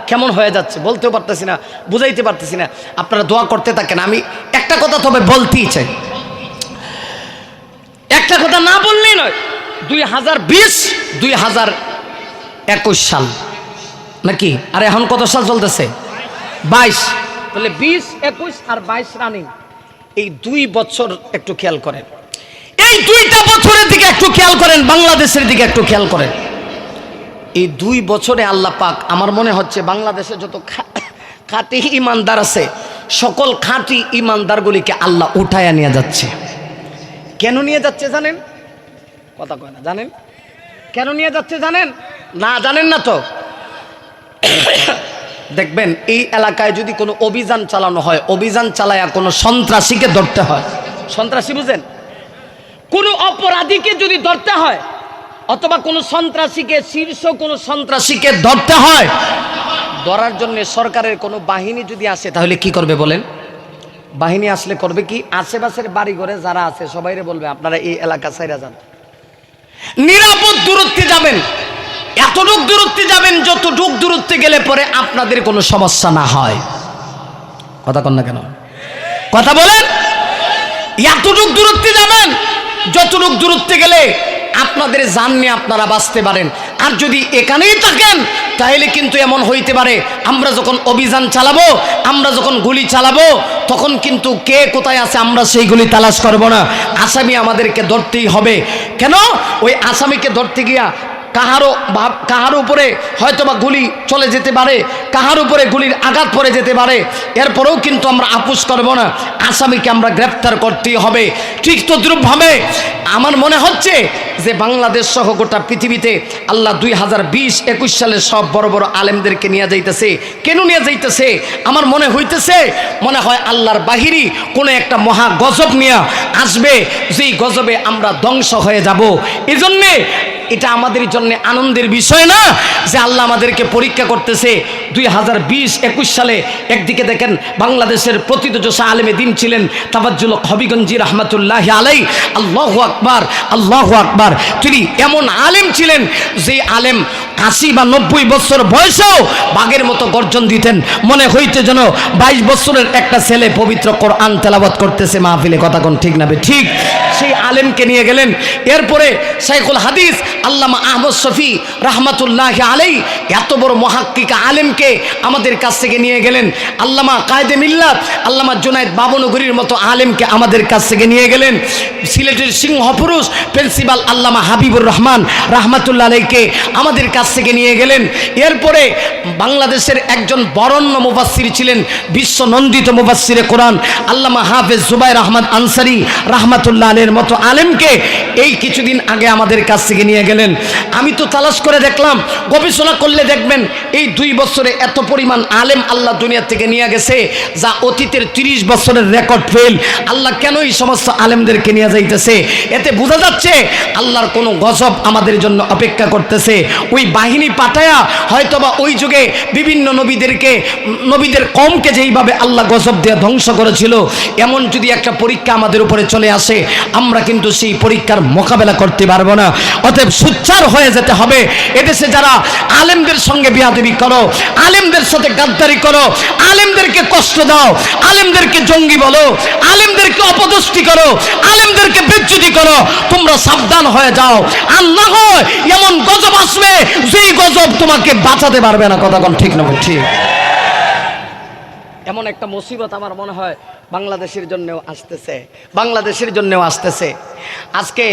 কেমন হয়ে যাচ্ছে, বলতেও পারতেছি না, বুঝাইতে পারতেছি না। আপনারা দোয়া করতে থাকেন। আমি একটা কথা তবে বলতেই চাই, একটা কথা না বললেই নয়। 2020-2021 সাল নাকি, আর এখন কত সাল চলতেছে? 22। তাহলে 20, 21 আর 22 রানিং, এই 2 বছর একটু খেয়াল করেন। এই 2টা বছরের দিকে একটু খেয়াল করেন, বাংলাদেশের দিকে একটু খেয়াল করেন। এই 2 বছরে আল্লাহ পাক, আমার মনে হচ্ছে বাংলাদেশে যত খাঁটি ইমানদার আছে, সকল খাঁটি ইমানদারগুলিকে আল্লাহ উঠায়া নিয়ে যাচ্ছে। কেন নিয়ে যাচ্ছে জানেন? কথা কয় না, জানেন কেন নিয়ে যাচ্ছে? জানেন না? জানেন না তো? দেখবেন এই এলাকায় যদি কোনো অভিযান চালানো হয়, অভিযান চালায়া কোনো সন্ত্রাসীকে ধরতে হয়, সন্ত্রাসী বুঝেন, কোনো অপরাধীকে যদি ধরতে হয়, অথবা কোনো সন্ত্রাসীকে, শীর্ষ কোনো সন্ত্রাসীকে ধরতে হয়, ধরার জন্য সরকারের কোনো বাহিনী যদি আসে, তাহলে কি করবে বলেন? বাহিনী আসলে করবে কি? আশেপাশের বাড়ি ঘরে যারা আছে সবাইরে বলবে আপনারা এই এলাকা ছাইরা যান, নিরাপদ দূরত্বে যাবেন, এতটুক দূরত্বে যাবেন যতটুক দূরত্বে গেলে পরে আপনাদের কোনো সমস্যা না হয়। কথা কন না কেন? কথা বলেন। এতটুক দূরত্বে যাবেন যতটুক দূরত্বে গেলে আপনাদের জান নিয়ে আপনারা বাঁচতে পারেন। আর যদি এখানেই থাকেন তাহলে কিন্তু এমন হইতে পারে, আমরা যখন অভিযান চালাবো, আমরা যখন গুলি চালাবো, তখন কিন্তু কে কোথায় আছে আমরা সেইগুলি তালাশ করব না। আসামি আমাদেরকে ধরতেই হবে। কেন? ওই আসামিকে ধরতে গিয়া কাহারও উপরে হয়তোবা গুলি চলে যেতে পারে, কাহার উপরে গুলির আঘাত পড়ে যেতে পারে, এরপরেও কিন্তু আমরা আপোষ করব না, আসামিকে আমরা গ্রেফতার করতেই হবে। ঠিক তদ্রূপভাবে আমার মনে হচ্ছে যে বাংলাদেশ সহ গোটা পৃথিবীতে আল্লাহ 2020-21 সালে সব বড় বড় আলেমদেরকে নিয়ে যাইতেছে। কেন নিয়ে যাইতেছে? আমার মনে হইতেছে, মনে হয় আল্লাহর বাহিরি কোনো একটা মহা গজব নিয়ে আসবে, যেই গজবে আমরা ধ্বংস হয়ে যাব। এই জন্যে এটা আমাদের জন্য আনন্দের বিষয় না যে আল্লাহ আমাদেরকে পরীক্ষা করতেছে। 2020-21 সালে একদিকে দেখেন বাংলাদেশের প্রথিতযশা আলেমে দিন ছিলেন তাওয়াজ্জুল হবিগঞ্জি রহমাতুল্লাহি আলাইহি, আল্লাহু আকবার, আল্লাহু আকবার। তিনি এমন আলেম ছিলেন যে আলেম 80 বা 90 বছর বয়সেও বাঘের মতো গর্জন দিতেন, মনে হইতে যেন 22 বছরের একটা ছেলে পবিত্র কোরআন তেলাওয়াত করতেছে মাহফিলে। কথা কোন ঠিক না? ঠিক। সেই আলেমকে নিয়ে গেলেন। এরপরে শাইখুল হাদিস আল্লামা আহমদ শফি রহমাতুল্লাহি আলাইহি, এত বড় মুহাক্কিক আলেমকে আমাদের কাছ থেকে নিয়ে গেলেন। আল্লামা কায়েদে মিল্লাত আল্লামা জুনায়েদ বাবনগরীর মতো আলেমকে আমাদের কাছ থেকে নিয়ে গেলেন। সিলেটের সিংহপুরুষ প্রিন্সিপাল আল্লামা হাবিবুর রহমান রহমাতুল্লাহ আলাইহিকে আমাদের কাছ থেকে নিয়ে গেলেন। এরপরে বাংলাদেশের একজন বরেণ্য মুফাসসির ছিলেন, বিশ্ব নন্দিত মুফাসসিরে কোরআন আল্লামা হাফেজ জুবায়ের আহমদ আনসারী রহমাতুল্লাহ আলাইহির মতো আলেমকে এই কিছুদিন আগে আমাদের কাছ থেকে নিয়ে গেলেন। আমি তো তালাশ করে দেখলাম, গবেষণা করলে দেখবেন এই 2 বছরে এত পরিমাণ আলেম আল্লাহ দুনিয়া থেকে নিয়ে গেছে, যা অতীতের 30 বছরের রেকর্ড ফেল। আল্লাহ কেন এই সমস্ত আলেমদেরকে নিয়ে যাইতেছে? এতে বোঝা যাচ্ছে আল্লাহর কোনো গজব আমাদের জন্য অপেক্ষা করতেছে। ওই বাহিনী পাঠায়া হয়তোবা ওই যুগে বিভিন্ন নবীদের কওমকে যেইভাবে আল্লাহ গজব দিয়ে ধ্বংস করেছিল, এমন যদি একটা পরীক্ষা আমাদের উপরে চলে আসে, আমরা কিন্তু সেই পরীক্ষার মোকাবেলা করতে পারবো না। অতএব সুচ্চার হয়ে যেতে হবে। এদেশে যারা আলেমদের সঙ্গে বিয়াদবি করো, আলেমদের সাথে গাদ্দারি করো, আলেমদেরকে কষ্ট দাও, আলেমদেরকে জঙ্গি বলো, আলেমদেরকে অপদস্থি করো, আলেমদেরকে বেজ্জতি করো, তোমরা সাবধান হয়ে যাও। আর না হয় এমন গজব আসবে যেই গজব তোমাকে বাঁচাতে পারবে না। কথা কোন ঠিক না? ঠিক। এমন একটা মুসিবত আমার মনে হয় বাংলাদেশের জন্যও আসতেছে, বাংলাদেশের জন্যও আসতেছে। আজকে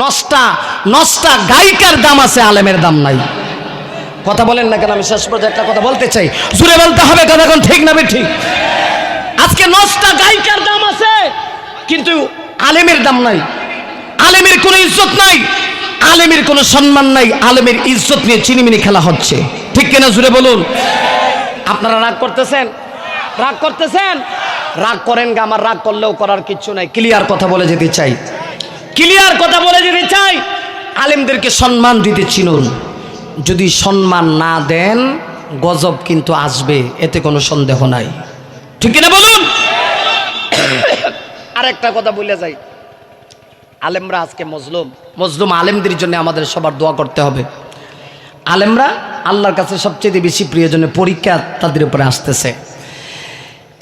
নষ্টা গায়িকার দাম আছে, আলেমের দাম নাই। কথা বলেন না কেন? আমি শেষ পর্যায়ে একটা কথা বলতে চাই, জুড়ে বলতে হবে কথা, কোন ঠিক না ঠিক? আজকে 9টা গায়িকার দাম আছে, কিন্তু আলেমের দাম নাই, আলেমের কোনো ইজ্জত নাই, আলেমের কোনো সম্মান নাই, আলেমের ইজ্জত নিয়ে চিনিমিনি খেলা হচ্ছে, ঠিক কিনা? জুড়ে বলুন। আপনারা রাগ করতেছেন, রাগ করতেছেন, রাগ করেন গা, আমার রাগ করলেও করার কিচ্ছু নাই। ক্লিয়ার কথা বলে যেতে চাই, ক্লিয়ার কথা বলে যেতে চাই, আলেমদেরকে সম্মান দিতে চিনুন। যদি সম্মান না দেন গজব কিন্তু আসবে, এতে কোনো সন্দেহ নাই, ঠিক কিনা বলুন? আরেকটা কথা বলে যাই, আলেমরা আজকে মজলুম, মজলুম আলেমদের জন্য আমাদের সবার দোয়া করতে হবে। আলেমরা আল্লাহর কাছে সবচেয়ে বেশি প্রিয়জনের, পরীক্ষা তাদের উপরে আসতেছে।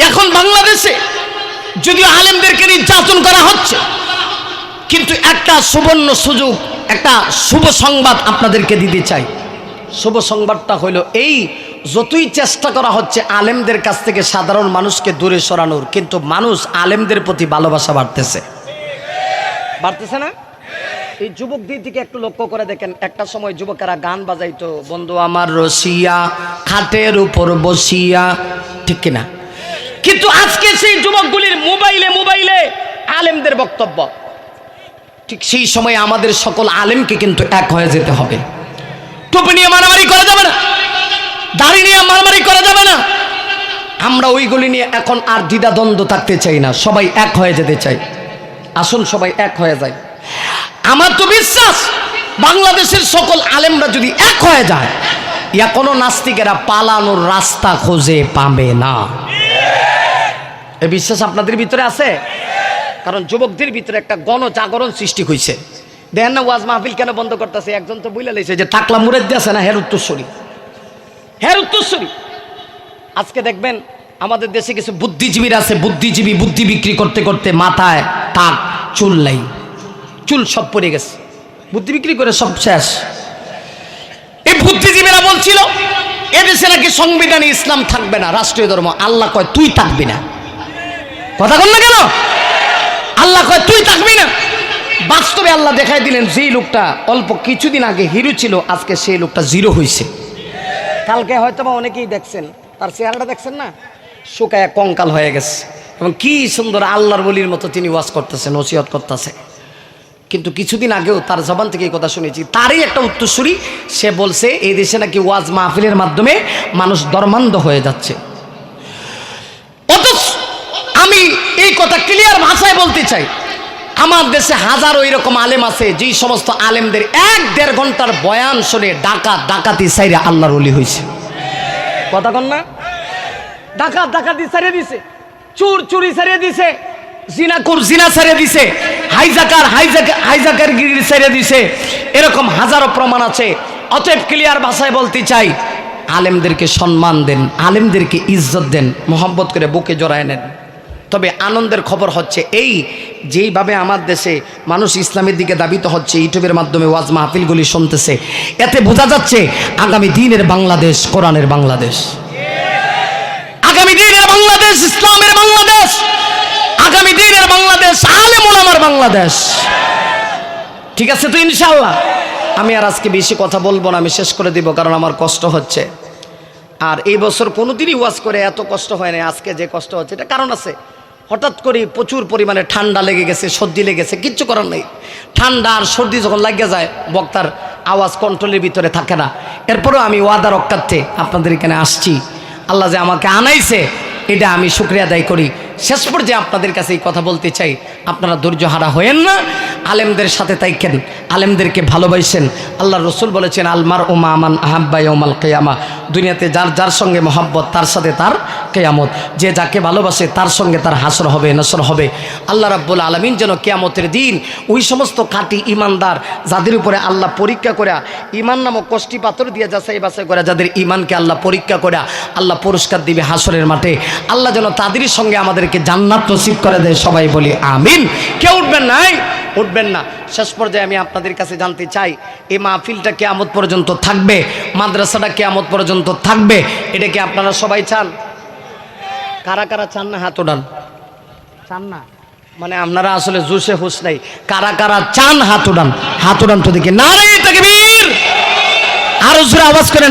এখন বাংলাদেশে যদিও আলেমদেরকে নির্যাতন করা হচ্ছে, কিন্তু একটা সুবর্ণ সুযোগ, একটা শুভ সংবাদ আপনাদেরকে দিতে চাই। শুভ সংবাদটা হলো এই, যতই চেষ্টা করা হচ্ছে আলেমদের কাছ থেকে সাধারণ মানুষকে দূরে সরানোর, কিন্তু মানুষ আলেমদের প্রতি ভালোবাসা বাড়তেছে, বাড়তেছে না? এই যুবকদের দিকে একটু লক্ষ্য করে দেখেন, একটা সময় যুবকেরা গান বাজাইতো, বন্ধু আমার রসিয়া খাটের উপর বসিয়া, ঠিক কিনা? কিন্তু আজকে সেই যুবকগুলির মোবাইলে মোবাইলে আলেমদের বক্তব্য। ঠিক সেই সময় আমাদের সকল আলেমকে কিন্তু এক হয়ে যেতে হবে। টুপি নিয়ে মারামারি করা যাবে না, দাড়ি নিয়ে মারামারি করা যাবে না। আমরা ওইগুলি নিয়ে এখন আর দ্বিধাদ্বন্দ্ব থাকতে চাই না, সবাই এক হয়ে যেতে চাই। আসুন সবাই এক হয়ে যায়। আমার তো বিশ্বাস বাংলাদেশের সকল আলেমরা যদি এক হয়ে যায়, কোনো নাস্তিকেরা পালানোর রাস্তা খুঁজে পাবে না। এই বিশ্বাস আপনাদের ভিতরে আছে? কারণ যুবকদের ভিতরে একটা গণজাগরণ সৃষ্টি হয়েছে। দেখেন না ওয়াজ মাহফিল কেন বন্ধ করতেছে? একজন তো বুঝলে লেগেছে যে টাকলা মুরেদ্দি আছে না, হের উত্তরস্বরী, হের উত্তরস্বরী। আজকে দেখবেন আমাদের দেশে কিছু বুদ্ধিজীবীরা আছে, বুদ্ধিজীবী বুদ্ধি বিক্রি করতে করতে মাথায় টাক, চুল নাই, চুল সব পড়ে গেছে, বুদ্ধি বিক্রি করে সব শেষ। এই বুদ্ধিজীবীরা বলছিল এদেশে নাকি সংবিধানে ইসলাম থাকবে না, রাষ্ট্রীয় ধর্ম। আল্লাহ কয় তুই থাকবি না। কথা বল না কেন? আল্লাহ কয় তুই থাকবি না। বাস্তবে আল্লাহ দেখাই দিলেন, যেই লোকটা অল্প কিছুদিন আগে হিরো ছিল, আজকে সেই লোকটা জিরো হয়েছে। কালকে হয়তো বা অনেকেই দেখছেন, তার চেহারাটা দেখছেন না, শুকায় কঙ্কাল হয়ে গেছে, এবং কি সুন্দর আল্লাহর বলির মতো তিনি ওয়াজ করতেছেন, নসিহত করতেছে। কিন্তু কিছুদিন আগেও তার জবান থেকে এই কথা শুনেছি, তারই একটা উত্তরসূরি, সে বলছে এই দেশে নাকি ওয়াজ মাহফিলের মাধ্যমে মানুষ ধর্মান্ধ হয়ে যাচ্ছে। অথচ আমি এই কথা ক্লিয়ার ভাষায় বলতে চাই, আমার দেশে হাজারো এরকম আলেম আছে, যেই সমস্ত আলেমদের 1-1.5 ঘন্টার বয়ান শুনে ডাকাতি সাইরে আল্লাহর ওলি হয়েছে। কথা কন না? ডাকাতি সারিয়ে দিছে, চুরি সারিয়ে দিছে, জিনাকুর জিনা সারিয়ে দিছে, হাইজাকার গিরি সারিয়ে দিছে। এরকম হাজারো প্রমাণ আছে। অতএব ক্লিয়ার ভাষায় বলতে চাই, আলেমদেরকে সম্মান দেন, আলেমদেরকে ইজ্জত দেন, মোহাব্বত করে বুকে জড়ায় নেন। তবে আনন্দের খবর হচ্ছে এই, যেইভাবে আমার দেশে মানুষ ইসলামের দিকে দাবিত হচ্ছে, ইউটিউবের মাধ্যমে ওয়াজ মাহফিলগুলি শুনতেছে, এতে বোঝা যাচ্ছে আগামী দিনের বাংলাদেশ কোরআনের বাংলাদেশ, আগামী দিনের বাংলাদেশ ইসলামের বাংলাদেশ, আগামী দিনের বাংলাদেশ আলেম ওলামার বাংলাদেশ। ঠিক আছে তো ইনশাআল্লাহ? আমি আর আজকে বেশি কথা বলবো না, আমি শেষ করে দিব, কারণ আমার কষ্ট হচ্ছে। আর এই বছর কোনোদিনই ওয়াজ করে এত কষ্ট হয় না, আজকে যে কষ্ট হচ্ছে এটা কারণ আছে। হঠাৎ করে প্রচুর পরিমাণে ঠান্ডা লেগে গেছে, সর্দি লেগেছে, কিচ্ছু করার নেই। ঠান্ডা আর সর্দি যখন লাগিয়ে যায়, বক্তার আওয়াজ কন্ট্রোলের ভিতরে থাকে না। এরপরেও আমি ওয়াদার রক্ষার্থে আপনাদের এখানে আসছি। আল্লাহ যে আমাকে আনাইছে, এটা আমি শুকরিয়া আদায় করি। শেষ পর্যায়ে আপনাদের কাছে এই কথা বলতে চাই, আপনারা ধৈর্য হারা হয়েন না, আলেমদের সাথে তাইকেন, আলেমদেরকে ভালোবাসেন। আল্লাহ রসুল বলেছেন, আলমার ওমা আমান আহাব্বা ইয়াউমাল কিয়ামা, দুনিয়াতে যার যার সঙ্গে মহব্বত তার সাথে তার কিয়ামত, যে যাকে ভালোবাসে তার সঙ্গে তার হাসর হবে, নসর হবে। আল্লাহ রাব্বুল আলামিন যেন কিয়ামতের দিন ওই সমস্ত খাঁটি ইমানদার, যাদের উপরে আল্লাহ পরীক্ষা করে, ইমান নামক কষ্টি পাথর দিয়ে যাচাই বাছাই করে, যাদের ইমানকে আল্লাহ পরীক্ষা করে আল্লাহ পুরস্কার দিবে হাসরের মাঠে, আল্লাহ যেন তাদেরই সঙ্গে আমাদেরকে জান্নাত নসিব করে দেয়। সবাই বলি আমিন। কেউ উঠবেন না, উঠবেন না। শেষ পর্যায়ে আমি আপনাদের কাছে জানতে চাই, এই মাহফিলটা কিয়ামত পর্যন্ত থাকবে, মাদ্রাসাটা কিয়ামত পর্যন্ত থাকবে, এটা কি আপনারা সবাই চান? কারা কারা চান না হাত ওঠান? চান না মানে আপনারা আসলে জোশে হুশ নাই। কারা কারা চান হাত ওঠান? হাত ওঠান তো দেখি। নারে তাকবীর! আরো জোরে আওয়াজ করেন।